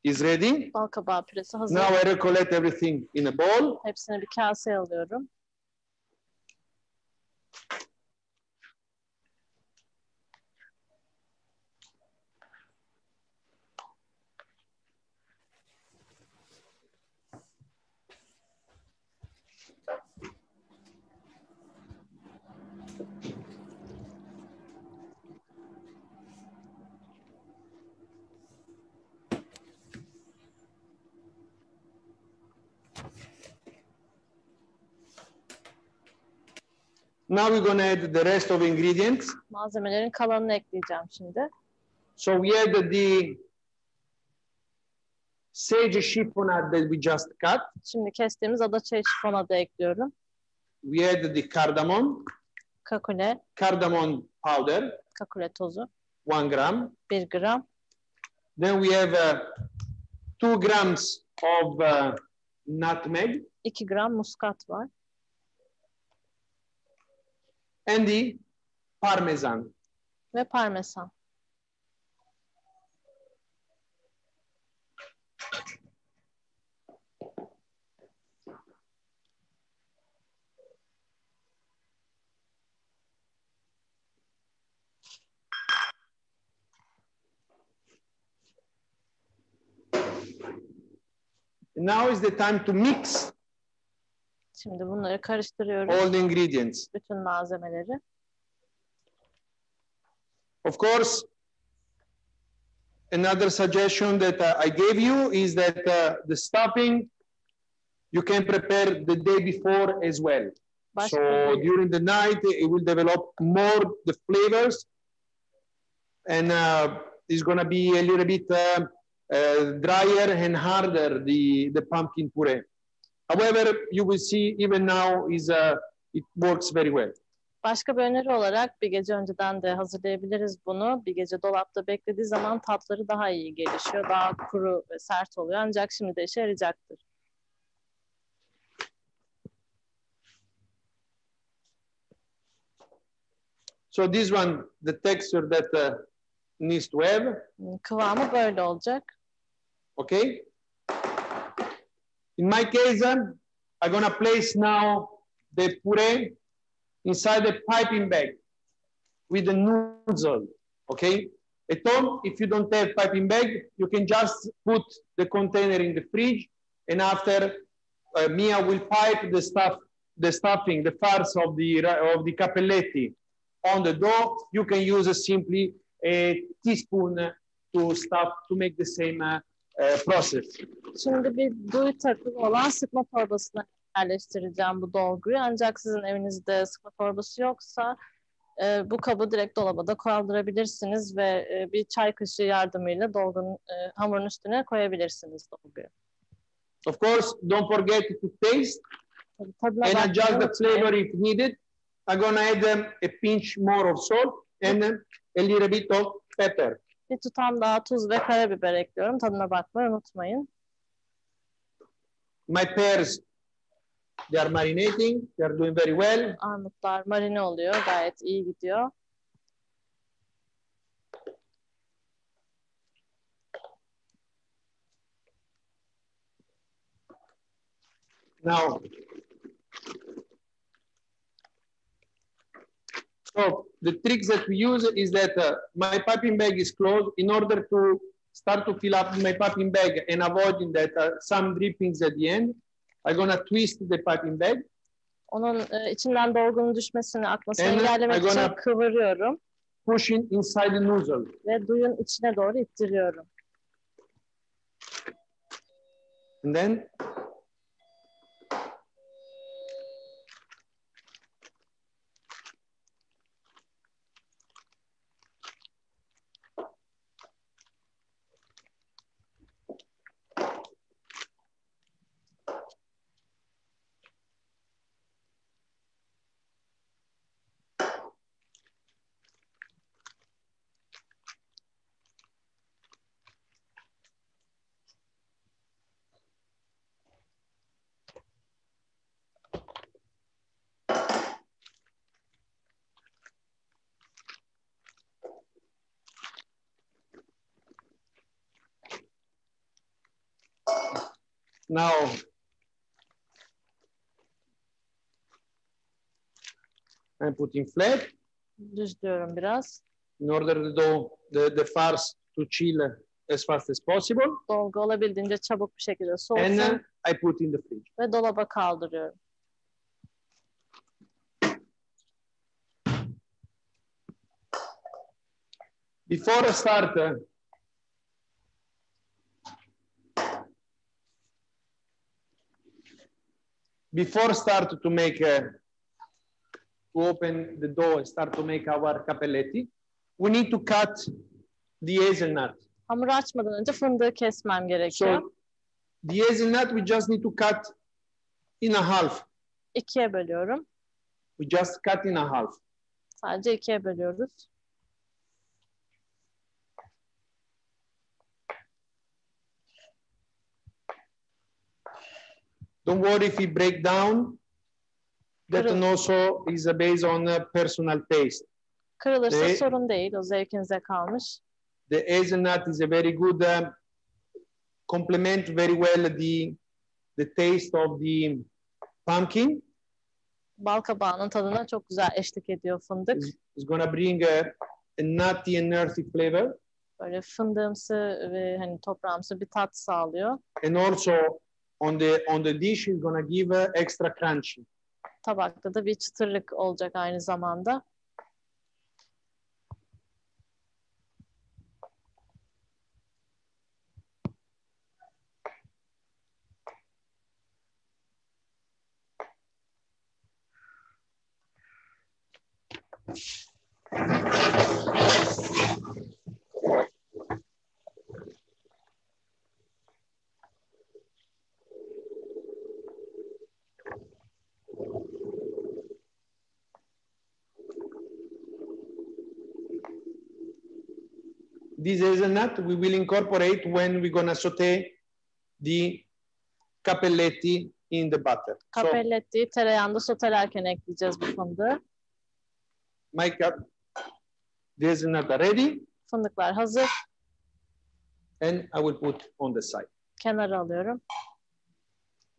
is ready. Bal kabağı püresi hazır. Now I recollect everything in a bowl. Hepsini bir kaseye alıyorum. Now we're going to add the rest of ingredients. Malzemelerin kalanını ekleyeceğim şimdi. So we add the sage chiffonade that we just cut. Şimdi kestiğimiz adaçayı şifonada ekliyorum. We add the cardamom. Kakule. Cardamom powder. Kakule tozu. 1 gram. 1 gram. Then we have 2 grams of nutmeg. 2 gram muskat var. And the parmesan. Ve parmesan. Now is the time to mix. Şimdi bunları karıştırıyoruz. All the ingredients. Bütün malzemeleri. Of course, another suggestion that I gave you is that the stuffing you can prepare the day before as well. Başka So bir, during the night, it will develop more the flavors, and it's going to be a little bit drier and harder, the pumpkin puree. However, you will see even now it works very well. başka bir öneri olarak bir gece önceden de hazırlayabiliriz bunu. Bir gece dolapta beklediği zaman tatları daha iyi gelişiyor. Daha kuru ve sert oluyor. Ancak şimdi de işe yarayacaktır. So this one, the texture that needs to have. Kıvamı böyle olacak. Okay. In my case, I'm gonna place now the puree inside the piping bag with the nozzle. Okay. At home, if you don't have piping bag, you can just put the container in the fridge, and after Mia will pipe the stuffing, the farce of the cappelletti on the dough. You can use simply a teaspoon to make the same process. Şimdi bir duyu takımı olan sıkma torbasına yerleştireceğim bu dolguyu. Ancak sizin evinizde sıkma torbası yoksa bu kabı direkt dolaba da kaldırabilirsiniz ve bir çay kaşığı yardımıyla hamurun üstüne koyabilirsiniz dolguyu. Of course, don't forget to taste Tadına and adjust the unutmayın. flavor if needed. I'm gonna add a pinch more of salt and a little bit of pepper. Bir tutam daha tuz ve karabiber ekliyorum. Tadına bakmayı unutmayın. My pears, they are marinating. They are doing very well. Armutlar marine oluyor. Gayet iyi gidiyor. Now, so the tricks that we use is that my piping bag is closed. In order to start to fill up my piping bag and avoiding that some drippings at the end, I'm gonna twist the piping bag. Onun içinden dolgunun düşmesini, akmasını And engellemek I'm için gonna kıvırıyorum pushing inside the nozzle. ve duyun içine doğru ittiriyorum. And then now I'm putting flat Düzlüyorum biraz. in order the farce to chill as fast as possible. Dolgu olabildiğince çabuk bir şekilde And soğusun I put in the fridge. ve dolaba kaldırıyorum. Before I start to make to open the dough and start to make our cappelletti, we need to cut the hazelnut. Hamuru açmadan önce fındığı kesmem gerekiyor. So the hazelnut we just need to cut in a half. İkiye bölüyorum. We just cut in a half. Sadece ikiye bölüyoruz. Don't worry if we break down. That also is based on personal taste. Kırılırsa sorun değil. O zevkinize kalmış. The hazelnut is a very good complement very well the taste of the pumpkin. Bal kabağının tadına çok güzel eşlik ediyor fındık. It's gonna bring a nutty and earthy flavor. Böyle fındığımsı ve hani toprağımsı bir tat sağlıyor. And also on the dish is gonna give extra crunchy. Tabakta da bir çıtırlık olacak aynı zamanda. This hazelnut we will incorporate when we're gonna saute the cappelletti in the butter. Capelletti tereyağında sotelerken ekleyeceğiz bu fındığı. The hazelnut are ready. Fındıklar hazır. And I will put on the side. Kenara alıyorum.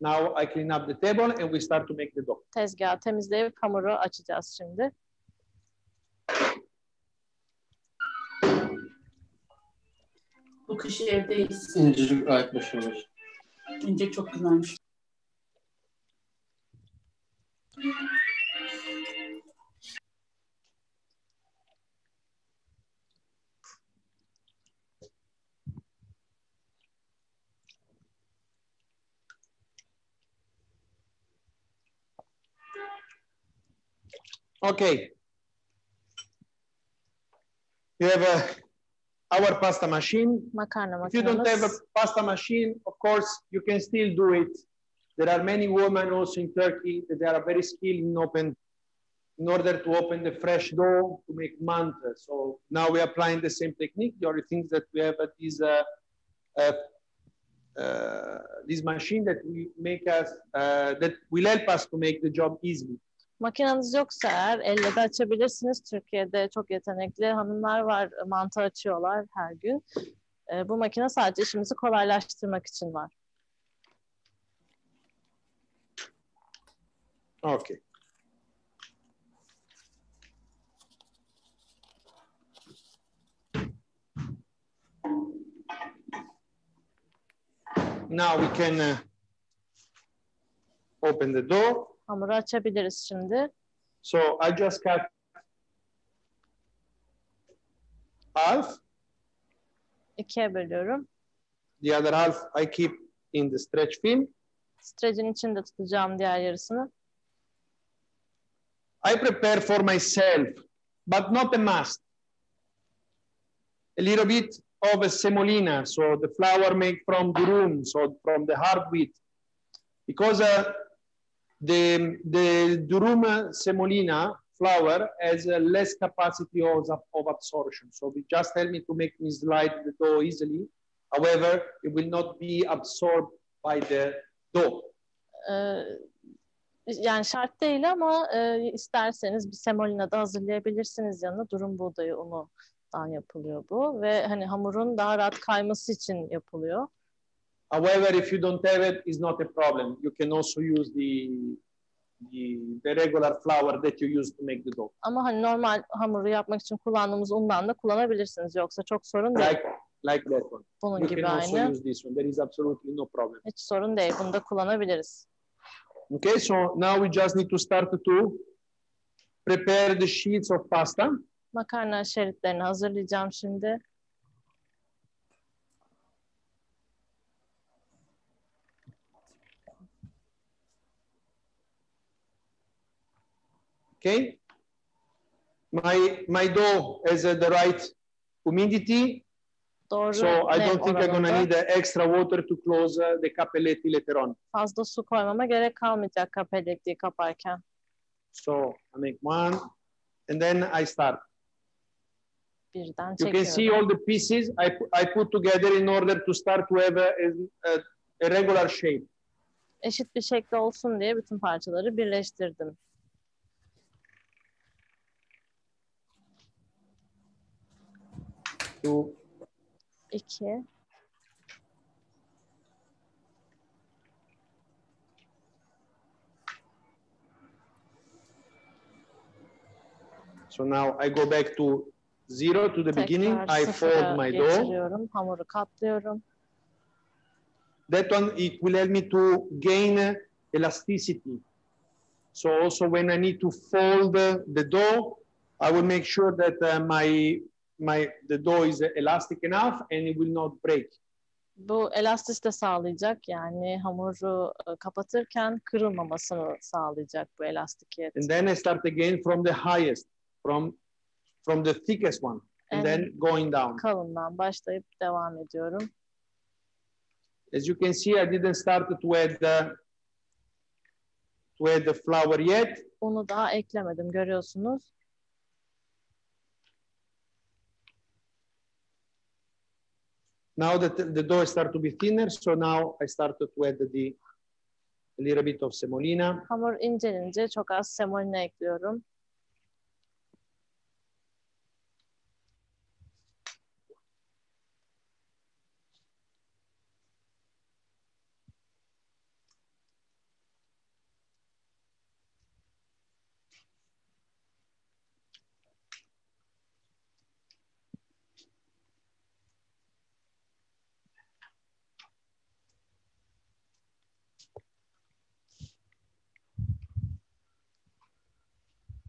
Now I clean up the table and we start to make the dough. Tezgahı temizleyip hamuru açacağız şimdi. Bu kış evdeyiz. İncecik gayet başarılı. İnce çok güzelmiş. Okay. You have our pasta machine. Makarna If you don't have a makinemiz. pasta machine, of course, you can still do it. There are many women also in Turkey that they are very skilled in order to open the fresh dough to make mantı. So now we are applying the same technique. The only thing that we have this machine that we make us that will help us to make the job easily. Makineniz yoksa eğer elle de açabilirsiniz. Türkiye'de çok yetenekli hanımlar var. Mantı açıyorlar her gün. Bu makine sadece işimizi kolaylaştırmak için var. Okay. Now we can open the dough. Hamuru açabiliriz şimdi. So I just cut half. İkiye bölüyorum. The other half I keep in the stretch film. Strecin içinde tutacağım diğer yarısını. I prepare for myself, but not a must. A little bit of a semolina, so the flour made from durum, so from the hard wheat. Because the durum semolina flour has less capacity of absorption. So it just help me to make me slide the dough easily. However, it will not be absorbed by the dough. Yani şart değil ama isterseniz bir semolina da hazırlayabilirsiniz yanına. Durum buğdayı unundan yapılıyor bu ve hani hamurun daha rahat kayması için yapılıyor. However, if you don't have it, it's not a problem. You can also use the regular flour that you use to make the dough. Ama hani normal hamuru yapmak için kullandığımız undan da kullanabilirsiniz. Yoksa çok sorun değil. Like that one. Bunun You gibi can also aynı. use this one. There is absolutely no problem. Hiç sorun değil. Bunu da kullanabiliriz. Okay, so now we just need to start to prepare the sheets of pasta. Makarna şeritlerini hazırlayacağım şimdi. Okay. My dough has the right humidity. Doğru So I nem don't think I'm gonna oranında. need extra water to close the cappelletti later on. Fazla su koymama gerek kalmayacak kapellettiği kaparken. So I make one, and then I start. Birden You can see çekiyorum. all the pieces I put together in order to start to have a regular shape. Eşit bir şekli olsun diye bütün parçaları birleştirdim. Two. 2. So now I go back to zero, to the beginning. Tekrar I sıfıra fold my dough. getiriyorum. Hamuru katlıyorum. That one, it will help me to gain elasticity. So also when I need to fold the dough, I will make sure that the dough is elastic enough and it will not break. Bu elastisite sağlayacak. Yani hamuru kapatırken kırılmamasını sağlayacak bu elastikiyet. And then I start again from the highest. from the thickest one, and then going down. Kalından başlayıp devam ediyorum. As you can see, I didn't start to add the flour yet. Unu daha eklemedim, görüyorsunuz. Now that the dough start to be thinner, so now I started to add a little bit of semolina. Hamur incelince çok az semolina ekliyorum.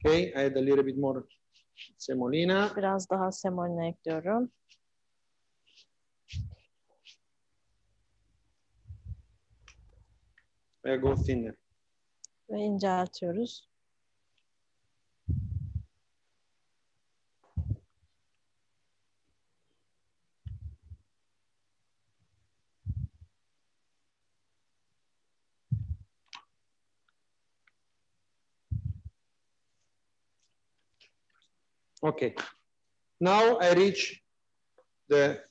Okay, I add a little bit more semolina. Biraz daha semolina ekliyorum. I go thinner. Ve inceltiyoruz. Okay. Now I reach the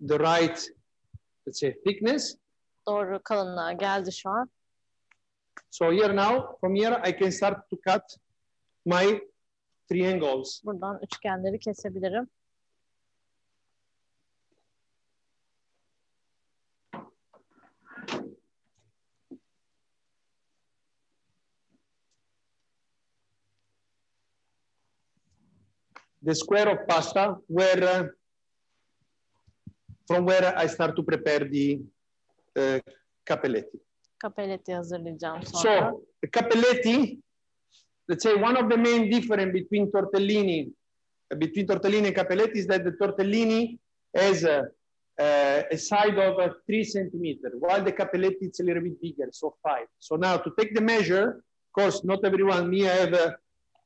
right, let's say, thickness. Doğru kalınlığa geldi şu an. So here now, from here, I can start to cut my triangles. Buradan üçgenleri kesebilirim. The square of pasta where from where I start to prepare the cappelletti. Cappelletti hazırlayacağım sonra. So the cappelletti, let's say one of the main difference between tortellini and cappelletti is that the tortellini has a side of 3 centimeters, while the cappelletti is a little bit bigger, so 5. So now to take the measure, of course, not everyone, me, I have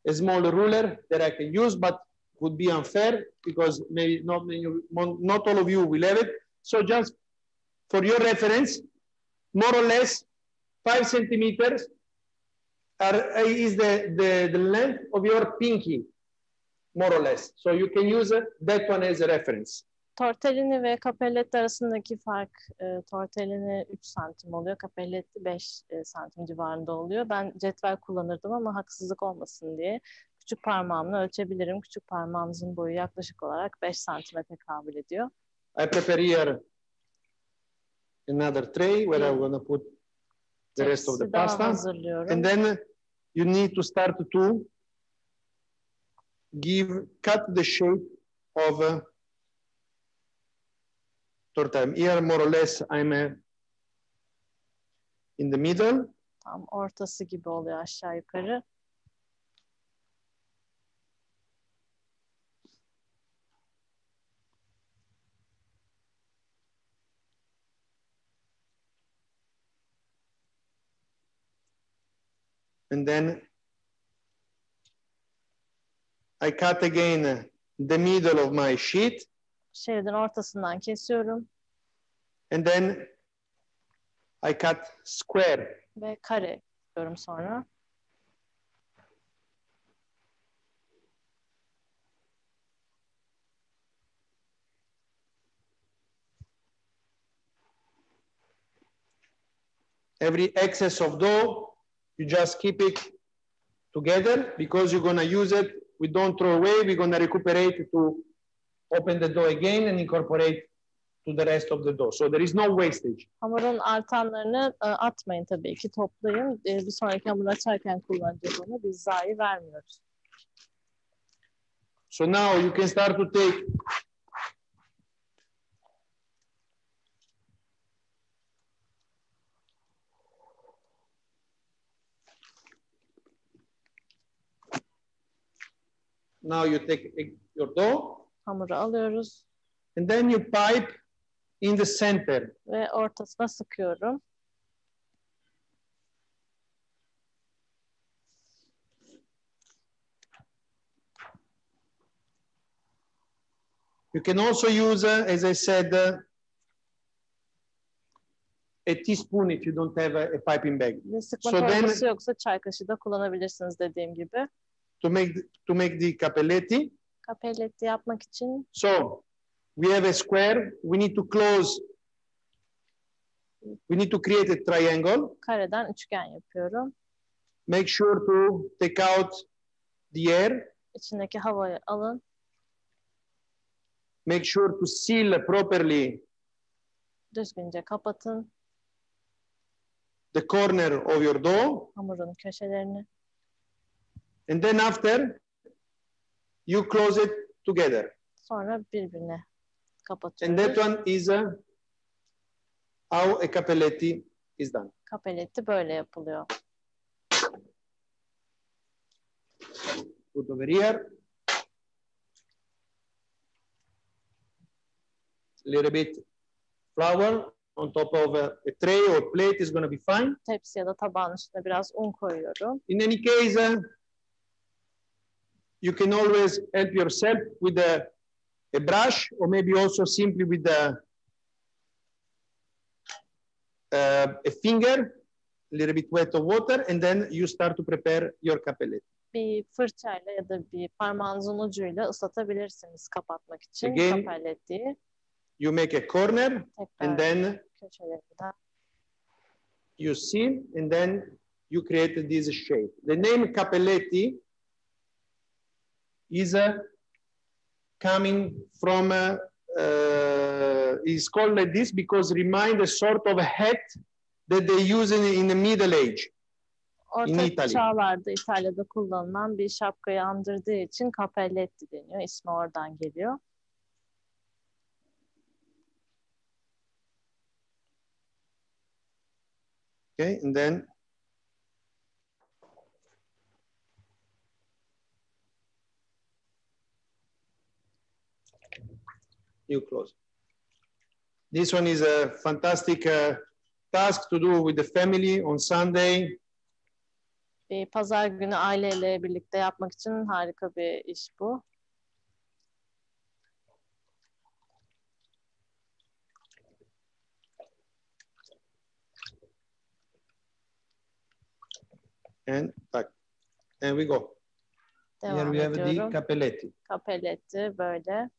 a small ruler that I can use, but would be unfair because maybe not all of you will have it. So just for your reference, more or less 5 centimeters is the length of your pinky, more or less. So you can use that one as a reference. Tortellini ve cappelletti arasındaki fark, tortellini 3 santim oluyor, cappelletti 5 santim civarında oluyor. Ben cetvel kullanırdım ama haksızlık olmasın diye küçük parmağımla ölçebilirim. Küçük parmağımızın boyu yaklaşık olarak 5 santime tekabül ediyor. I prepare here another tray where I'm going to put the rest of the pasta. And then you need to start to cut the shape of tortilla. Here more or less I'm in the middle. Tam ortası gibi oluyor aşağı yukarı. And then I cut again the middle of my sheet. Şeridin ortasından kesiyorum. And then I cut square. Ve kare yapıyorum sonra. Every excess of dough, you just keep it together because you're going to use it. We don't throw away. We're going to recuperate to open the dough again and incorporate to the rest of the dough. So there is no wastage. Hamurun artanlarını atmayın tabii ki, toplayın. Bir sonraki hamur açarken kullanacağız onu. Biz zayi vermiyoruz. So now you can start to take your dough. Hamuru alıyoruz. And then you pipe in the center. Ve ortasına sıkıyorum. You can also use, as I said, a teaspoon if you don't have a piping bag. Sıkma So torbası then, yoksa çay kaşığı da kullanabilirsiniz dediğim gibi. to make the cappelletti. Capelletti yapmak için So we have a square. We need to close. We need to create a triangle. kareden üçgen yapıyorum. Make sure to take out the air. İçindeki havayı alın. Make sure to seal properly Düzgünce kapatın the corner of your dough. hamurun köşelerini. And then after, you close it together. Sonra birbirine And kapatıyoruz. that one is how a cappelletti is done. Capelletti böyle yapılıyor. Put over here. A little bit flour on top of a tray or plate is going to be fine. Tepsi ya da tabağın üstüne biraz un koyuyorum. In any case, you can always help yourself with a brush or maybe also simply with a finger, a little bit wet of water, and then you start to prepare your cappelletti. Bir fırçayla ya da bir parmağınızın ucuyla ıslatabilirsiniz kapatmak için Again, capellettiyi. You make a corner, and Tekrar then köşelerinden. you seal, and then you create this shape. The name cappelletti is coming from, is called like this because remind a sort of a hat that they use in the Middle Age in Orta Italy. çağlarda İtalya'da kullanılan bir şapkayı andırdığı için capelletti deniyor. İsmi oradan geliyor. Okay, and then you close. This one is a fantastic task to do with the family on Sunday. Bir pazar günü aileyle birlikte yapmak için harika bir iş bu. And back. And we go. Here Devam we have the ediyorum. cappelletti. Capelletti böyle.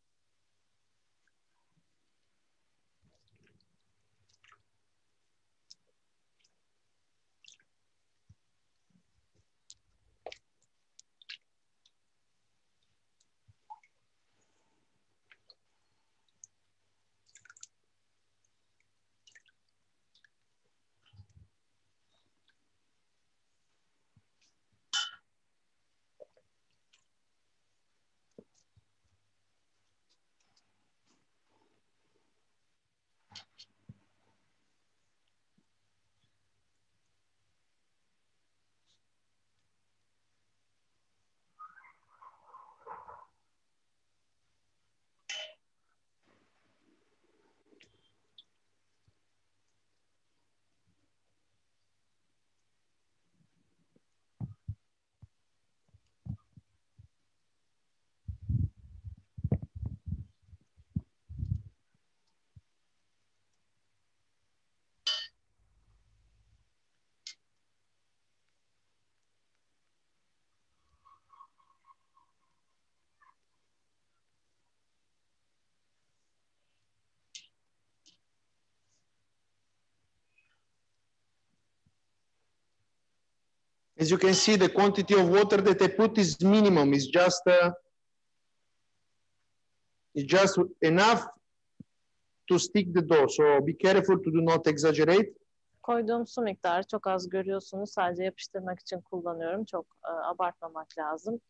As you can see, the quantity of water that I put is minimum. It's just enough to stick the dough. So be careful to do not exaggerate. Koyduğum su miktarı çok az görüyorsunuz. Sadece yapıştırmak için kullanıyorum. Çok abartmamak lazım.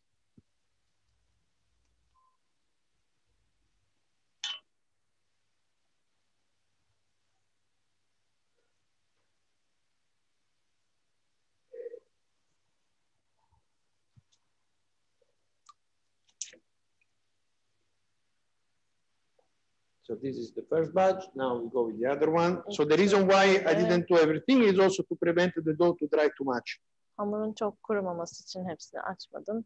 So this is the first batch. Now we go with the other one. So the reason why I didn't do everything is also to prevent the dough to dry too much. Hamurun çok kurumaması için hepsini açmadım.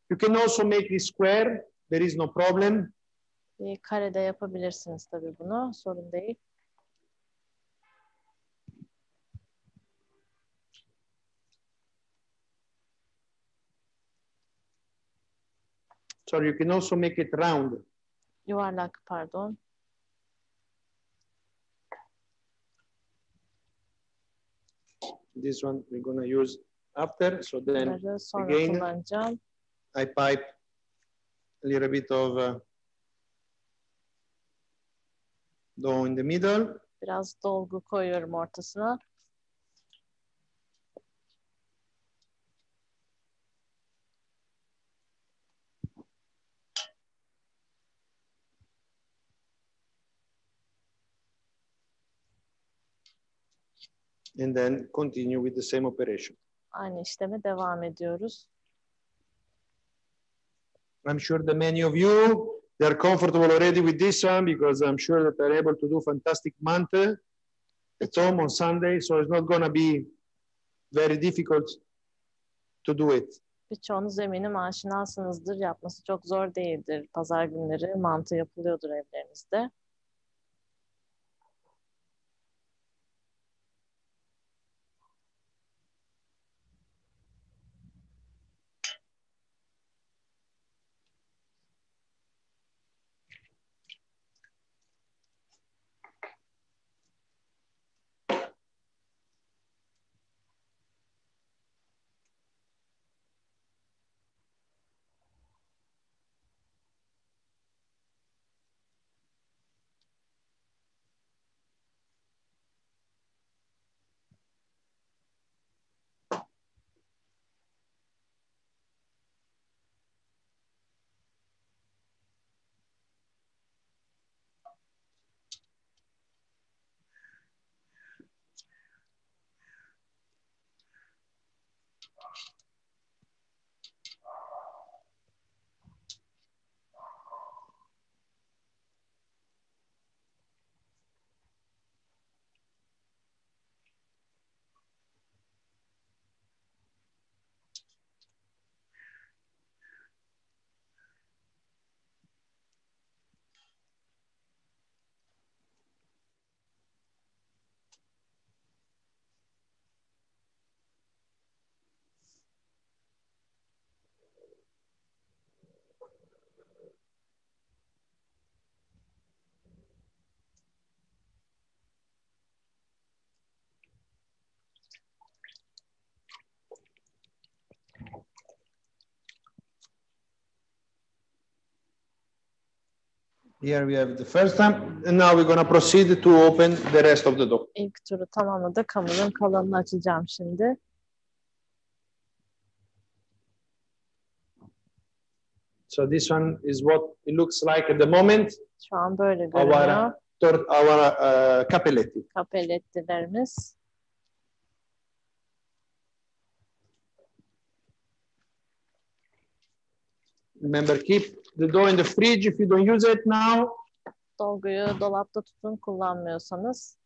You can also make this square. There is no problem. Bir karede yapabilirsiniz tabii bunu. Sorun değil. So you can also make it round. Yuvarlak, pardon. This one we're going to use after. So then Bunları sonra again, kullanacağım. I pipe a little bit of dough in the middle. Biraz dolgu koyuyorum ortasına. And then continue with the same operation. Aynı işleme devam ediyoruz. I'm sure the many of you, they're comfortable already with this one because I'm sure that they're able to do fantastic mantı at home on Sunday. So it's not going to be very difficult to do it. Birçoğunuz eminim aşinasınızdır. Yapması çok zor değildir. Pazar günleri mantı yapılıyordur evlerinizde. Here we have the first time, and now we're going to proceed to open the rest of the dough. İlk turu tamamladık. Hamurun kalanını açacağım şimdi. So this one is what it looks like at the moment. Şu an böyle görünüyor. Our capelletti. Kapellettilerimiz. Remember, keep the dough in the fridge if you don't use it now. Dolguyu dolapta tutun kullanmıyorsanız.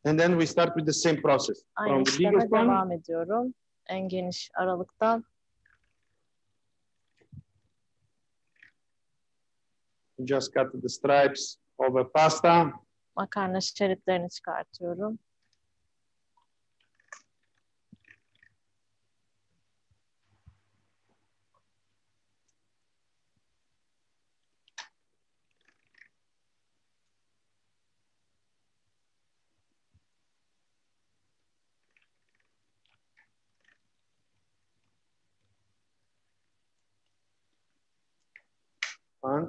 And then we start with the same process. Aynı işleme devam ediyorum. En geniş aralıktan. Just cut the stripes of a pasta. Makarna şeritlerini çıkartıyorum. One.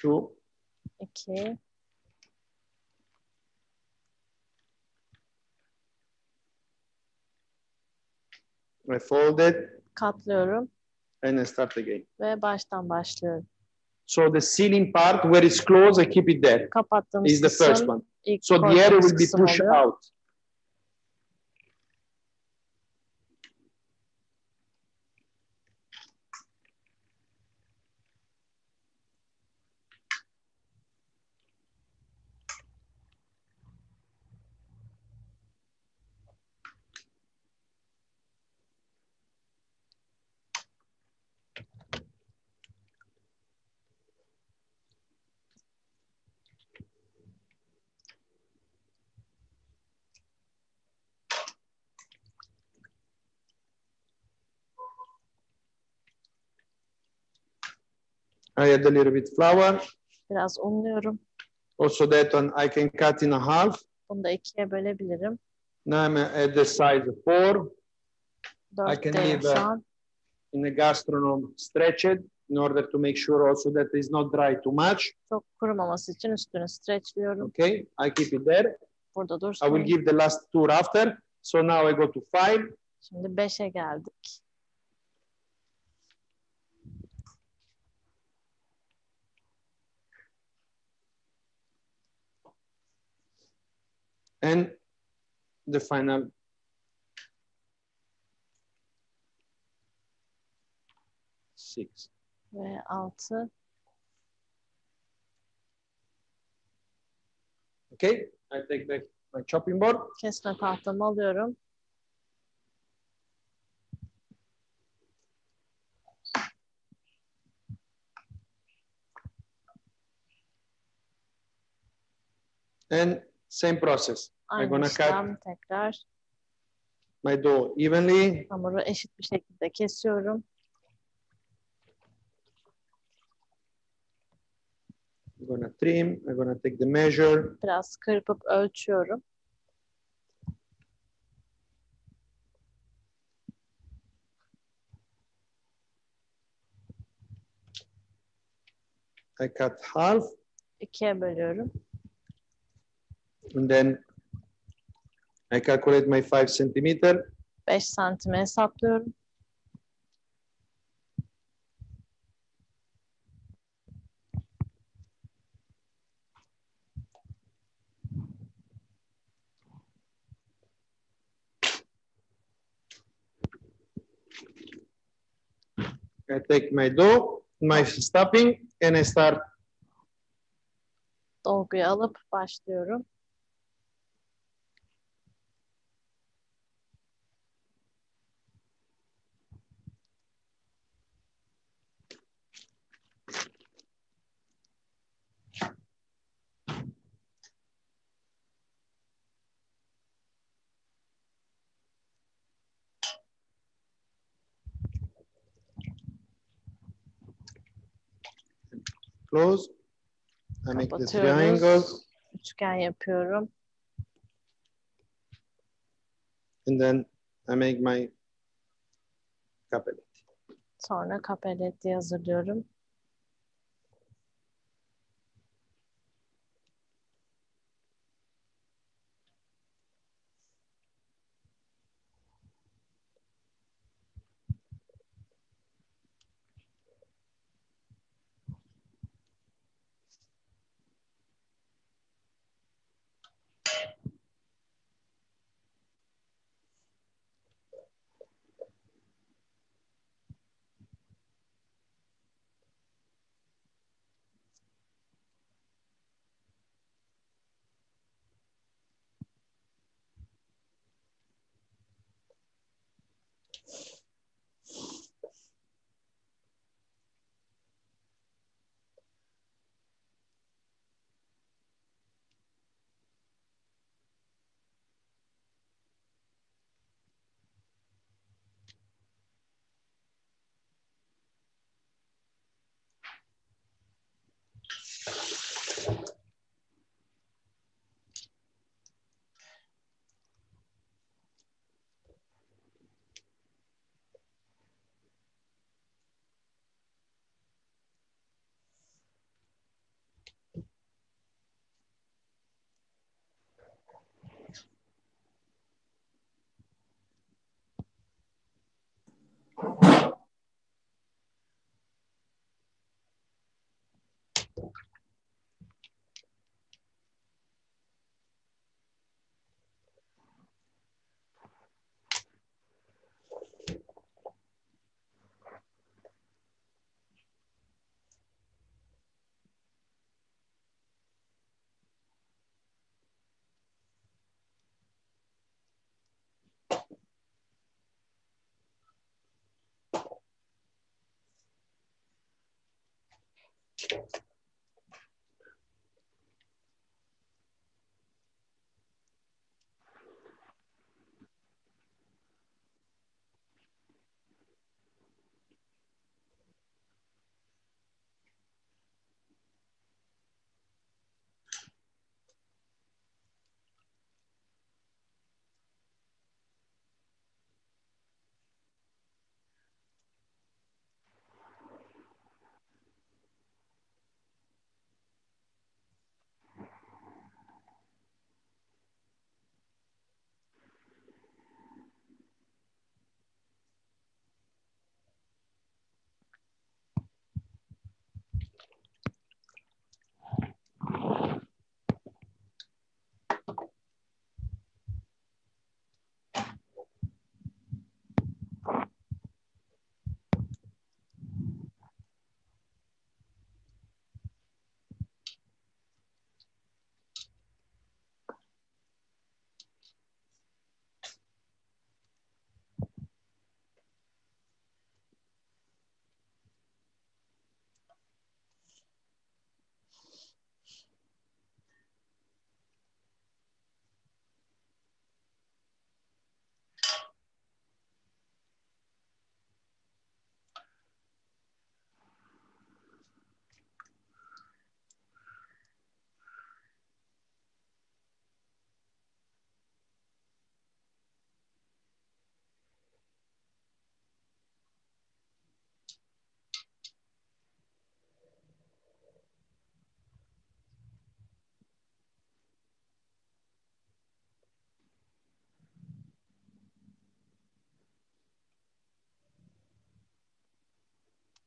Two. 2. I fold it. Katlıyorum. And then start again. Ve baştan başlıyorum. So the sealing part where it's closed, I keep it there. Kapattığımız is the kısım, first one. ilk So the air will be kısım pushed oluyor. out. I add a little bit flour. Biraz unluyorum. Also that one I can cut in a half. Bunu da ikiye bölebilirim. Now I'm at the size of 4. I can 4'teyim leave şu an. in the gastronome stretched in order to make sure also that it's not dry too much. Çok kurumaması için üstünü streçliyorum. Okay, I keep it there. Burada I dursun. will give the last tour after. So now I go to 5. Şimdi 5'e geldik. And the final 6. Ve 6. Okay, I take back my chopping board. Kesme tahtamı alıyorum. And same process. I'm Aynı gonna cut işlem tekrar. my dough evenly. Hamuru eşit bir şekilde kesiyorum. I'm gonna trim. I'm gonna take the measure. Biraz kırpıp ölçüyorum. I cut half. İkiye bölüyorum. And then I calculate my 5 centimeter. 5 santime hesaplıyorum. I take my dough, my stuffing, and I start. Dolguyu alıp başlıyorum. Close. I make the Kapatıyoruz. triangle, Üçgen yapıyorum. and then I make my capelette. Sonra kapeleti hazırlıyorum.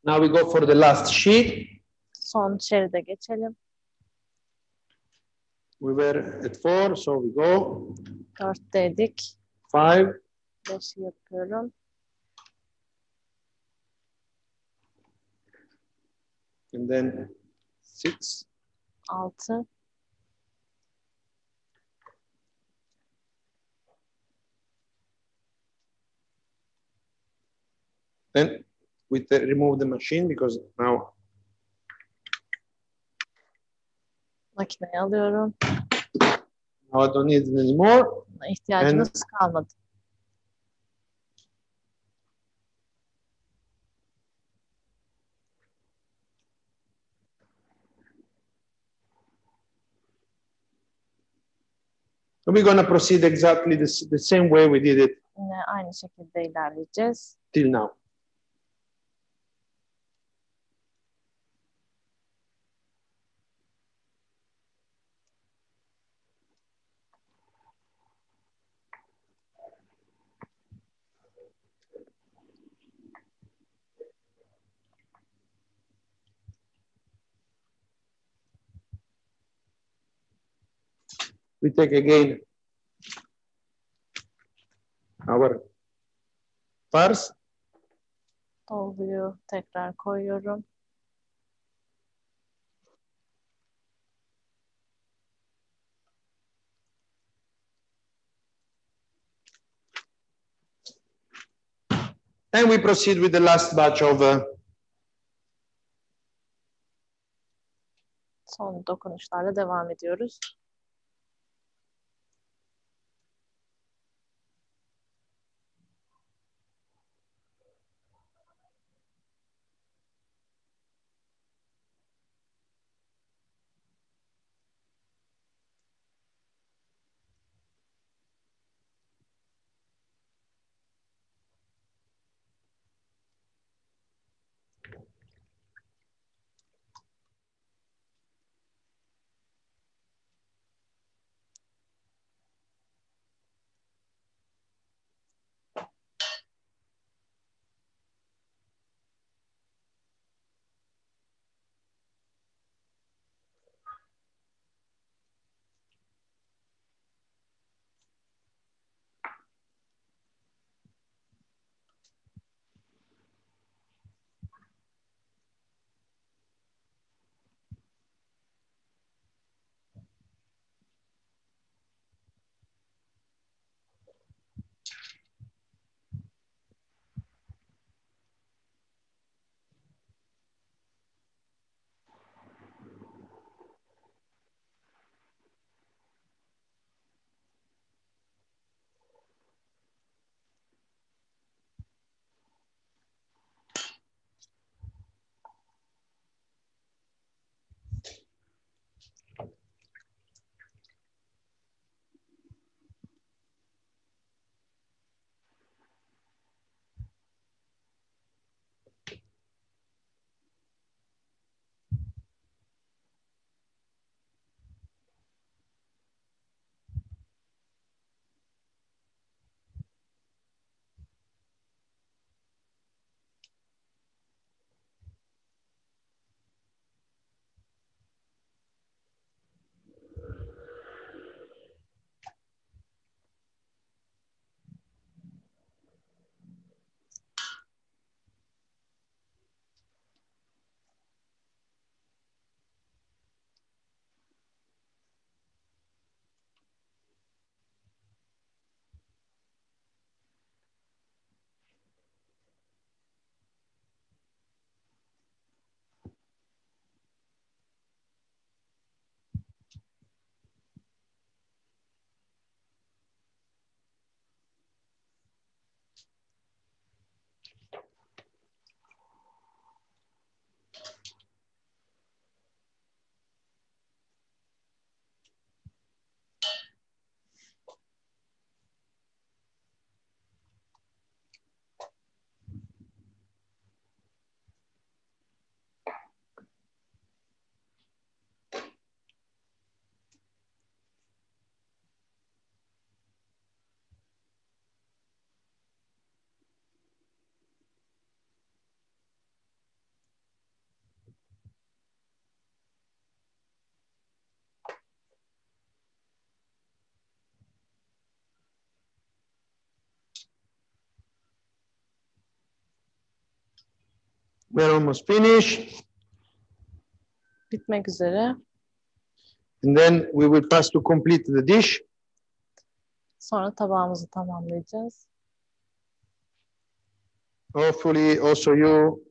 Now we go for the last sheet. Son şeride geçelim. We were at 4, so we go. 4'teydik. 5, 5'i yapıyorum. and then 6, 6. then we remove the machine because now Makineye alıyorum. I don't need it anymore. Buna ihtiyacımız kalmadı. So we're going to proceed exactly the same way we did it Yine aynı şekilde ilerleyeceğiz. till now. We take again our farce. Dolguyu tekrar koyuyorum. And we proceed with the last batch of Son dokunuşlarla devam ediyoruz. We're almost finished. Bitmek üzere. And then we will pass to complete the dish. Sonra tabağımızı tamamlayacağız. Hopefully also you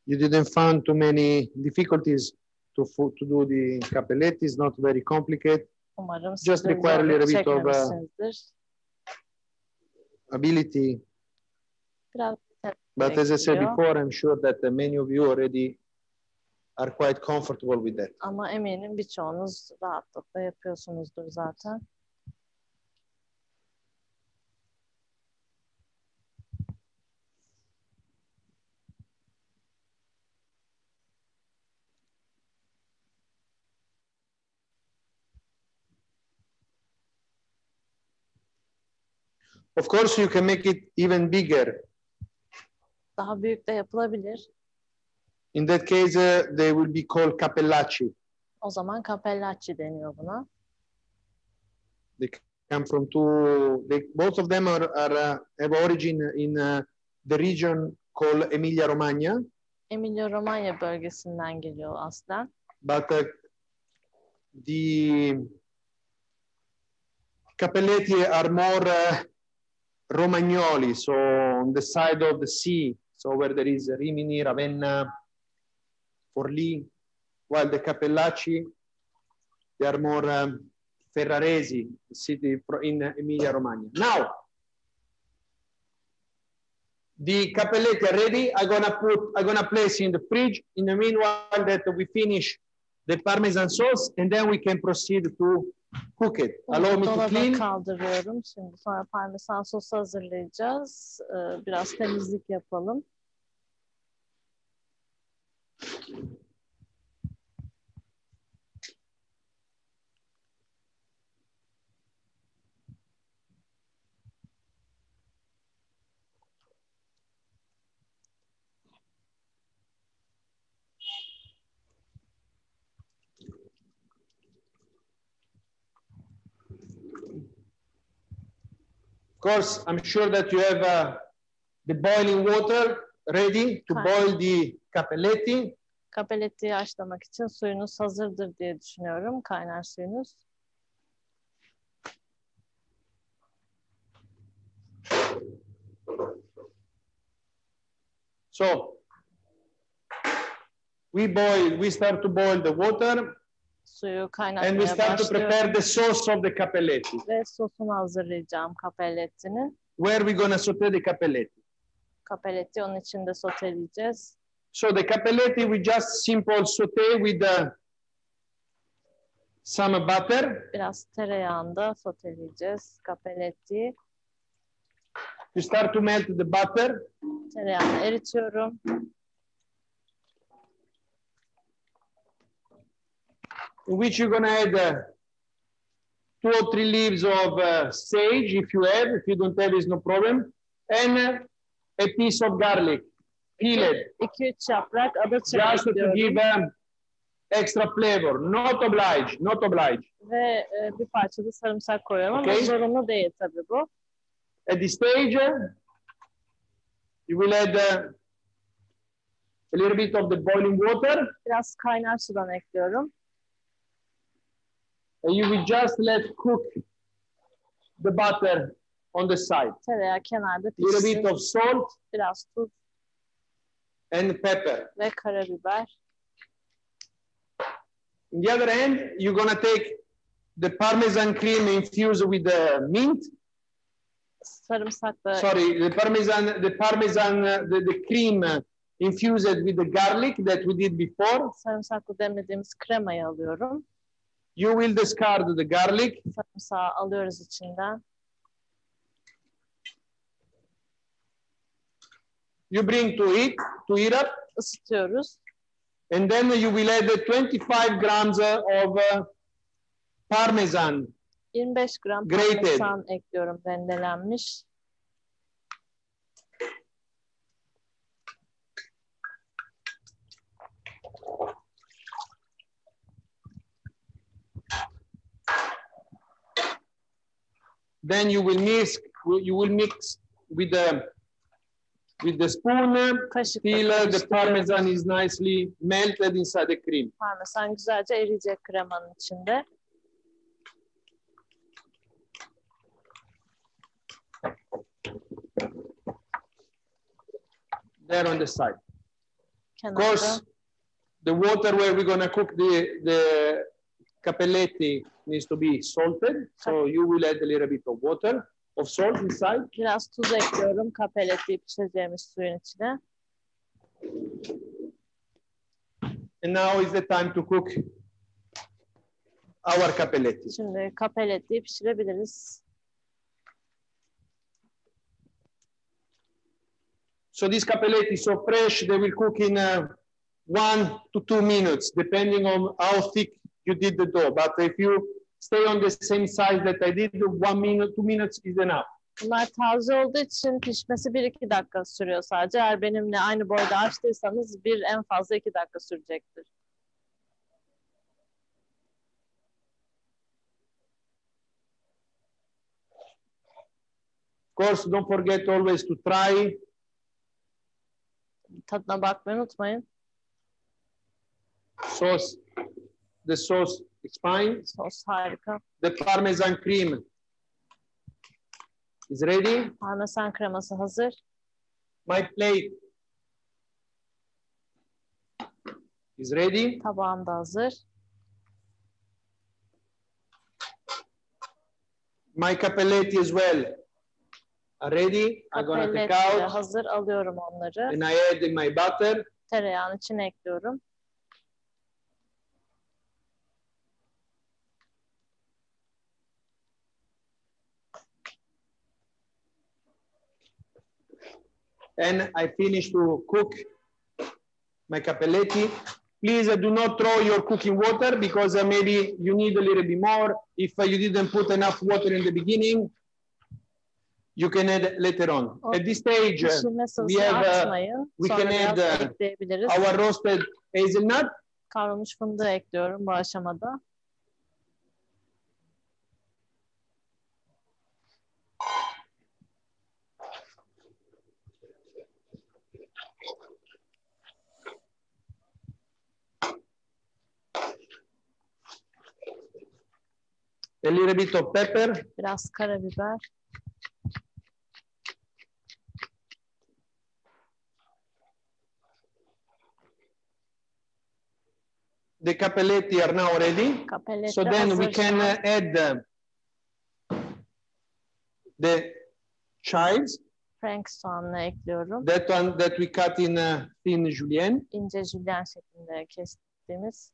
didn't find too many difficulties to do the cappelletti. It's not very complicated. Umarım Just siz de require a zorluk little bit of çekmemişsinizdir. ability. Biraz But as I said gerekiyor. before, I'm sure that many of you already are quite comfortable with that. Ama eminim birçoğunuz rahatlıkla yapıyorsunuzdur zaten. Of course, you can make it even bigger. Daha büyük de yapılabilir. In that case, they will be called cappellacci. O zaman capellacci deniyor buna. They come from both of them have origin in the region called Emilia-Romagna. Emilia-Romagna bölgesinden geliyor aslen. But the cappelletti are more Romagnoli, so on the side of the sea, so where there is Rimini, Ravenna, Forlì, while the cappellacci, they are more Ferraresi, city in Emilia-Romagna. Now, the cappelletti are ready. I'm gonna place in the fridge. In the meanwhile, that we finish the Parmesan sauce, and then we can proceed to cook it. Allow me to Dolaba clean. kaldırıyorum. Şimdi sonra parmesan sosu hazırlayacağız. Biraz temizlik yapalım. Of course, I'm sure that you have the boiling water ready to boil the cappelletti. Cappelletti'yi haşlamak için suyunuz hazırdır diye düşünüyorum. Kaynar suyunuz. So we start to boil the water. Suyu And we kaynatmaya start to prepare başlıyorum. the sauce of the cappelletti. Ve sosunu hazırlayacağım Cappelletti'nin. Where we're going to saute the cappelletti. Cappelletti onun içinde soteleyeceğiz. So the cappelletti we just simple saute with some butter. Biraz tereyağında soteleyeceğiz Cappelletti'yi. You start to melt the butter. Tereyağını eritiyorum. In which you're going to add 2 or 3 leaves of sage, if you have. If you don't have, it's no problem. And a piece of garlic, peeled. 2-3 yaprak adaçayı Just to ekliyorum. give extra flavor. Not obliged, not obliged. Ve bir parça da sarımsak koyuyorum ama Okay. zorunlu değil tabii bu. At this stage, you will add a little bit of the boiling water. Biraz kaynar sudan ekliyorum. And you will just let cook the butter on the side. Tereyağı kenarda A little pişsin. bit of salt Biraz tuz and pepper. ve karabiber. On the other hand, you're gonna take the Parmesan cream infused with the mint. Sarımsakla Sorry, the cream infused with the garlic that we did before. sarımsakla demlediğimiz kremayı alıyorum. You will discard the garlic. Sarımsağı alıyoruz içinden. You bring to heat up. Isıtıyoruz. And then you will add 25 grams of Parmesan. 25 gram Grated. parmesan ekliyorum rendelenmiş. Then you will mix with with the spoon Kaşıkla till the karıştırıyorum. parmesan is nicely melted inside the cream. Parmesan güzelce eriyecek kremanın içinde. There on the side. Of Kenarda. course, the water where we're going to cook the capelletti needs to be salted. So you will add a little bit of water, of salt inside. Biraz tuz ekliyorum kapelletti pişireceğimiz suyun içine. And now is the time to cook our capelletti. Şimdi kapelletti pişirebiliriz. So this capelletti is so fresh, they will cook in 1 to 2 minutes, depending on how thick you did the dough. But if you stay on the same size that I did, 1 minute, 2 minutes is enough. Bunlar taze olduğu için pişmesi 1-2 dakika sürüyor sadece. Eğer benimle aynı boyda açtıysanız en fazla 2 dakika sürecektir. Of course, don't forget always to try. Tadına bakmayı unutmayın. Sauce, the sauce is fine. Sos harika. The parmesan cream is ready. Parmesan kreması hazır. My plate is ready. Tabağım da hazır. My capelletti as well are ready. I'm going to take Kapelletti de out hazır. Alıyorum onları. and I add in my butter. Tereyağın içine ekliyorum. And I finish to cook my capelletti. Please do not throw your cooking water because maybe you need a little bit more. If you didn't put enough water in the beginning, you can add later on. At this stage, we have we can add our roasted hazelnut. Kavrulmuş fındığı ekliyorum bu aşamada. A little bit of pepper. Biraz karabiber. The capelletti are now ready. Capelletti so then we hazır can şu an. add the chives. Frank soğanını ekliyorum. That one that we cut in thin julienne. İnce jülyen şeklinde kestiğimiz.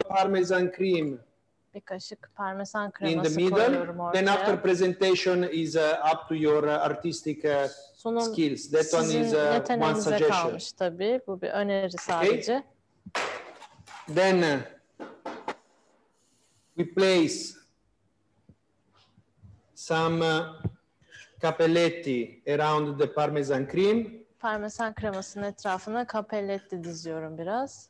Parmesan cream Bir kaşık parmesan in the kreması middle. koyuyorum Then after ortaya. presentation is up to your artistic Sunum skills. That one is sizin one yeteneğinize suggestion. kalmış tabii. Bu bir öneri sadece. Then we place some capelletti around the Parmesan cream. Parmesan kremasının etrafına capelletti diziyorum biraz.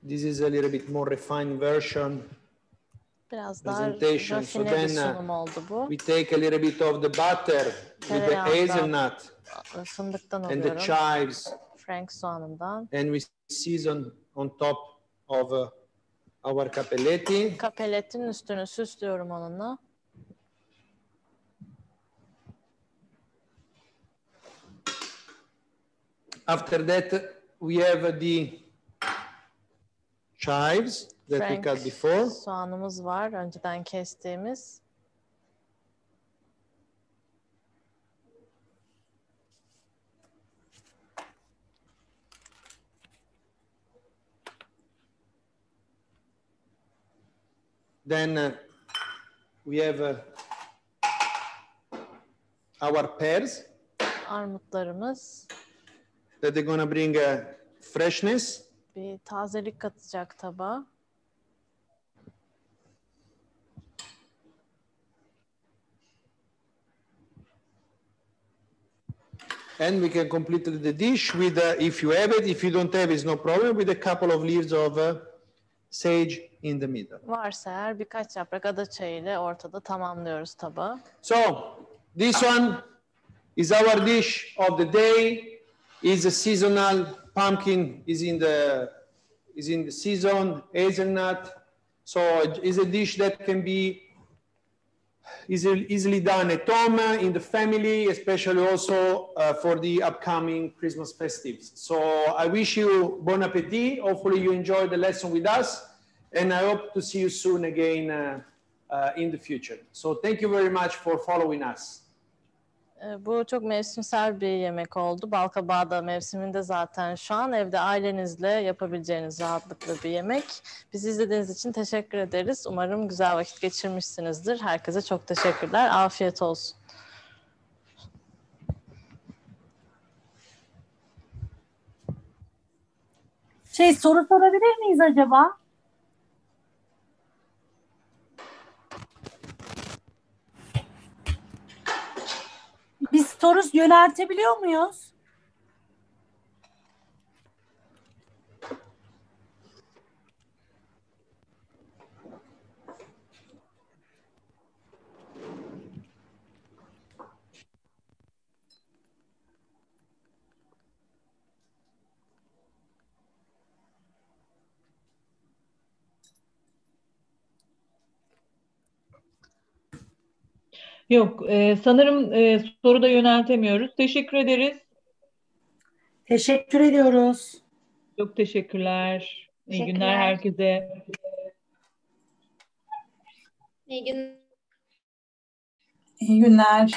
This is a little bit more refined version. Biraz daha Presentation. So rafine bir then sunum oldu bu. we take a little bit of the butter with the hazelnut Fındıktan and the alıyorum. chives, Frank soğanından. and we season on top of our capelletti. Capelletti'nin üstünü süslüyorum onunla. After that, we have the chives. that we cut before. Soğanımız var, önceden kestiğimiz. Then we have our pears. Armutlarımız. That they're gonna bring freshness. Bir tazelik katacak tabağa. And we can complete the dish with, if you have it, if you don't have it, it's no problem, with a couple of leaves of sage in the middle. Varsa eğer birkaç yaprak ada çayı ile ortada tamamlıyoruz tabağı. So, this one is our dish of the day. It's a seasonal pumpkin, is in the season, hazelnut. So it's a dish that can be easily done at home, in the family, especially also for the upcoming Christmas festives. So I wish you bon appetit. Hopefully you enjoyed the lesson with us, and I hope to see you soon again in the future. So thank you very much for following us. Bu çok mevsimsel bir yemek oldu. Balkabağı da mevsiminde zaten şu an evde ailenizle yapabileceğiniz rahatlıkla bir yemek. Bizi izlediğiniz için teşekkür ederiz. Umarım güzel vakit geçirmişsinizdir. Herkese çok teşekkürler. Afiyet olsun. Soru sorabilir miyiz acaba? Biz soru yöneltebiliyor muyuz? Yok, sanırım soru da yöneltemiyoruz. Teşekkür ederiz. Teşekkür ediyoruz. Çok teşekkürler. İyi günler Teşekkürler. herkese. İyi günler. İyi günler.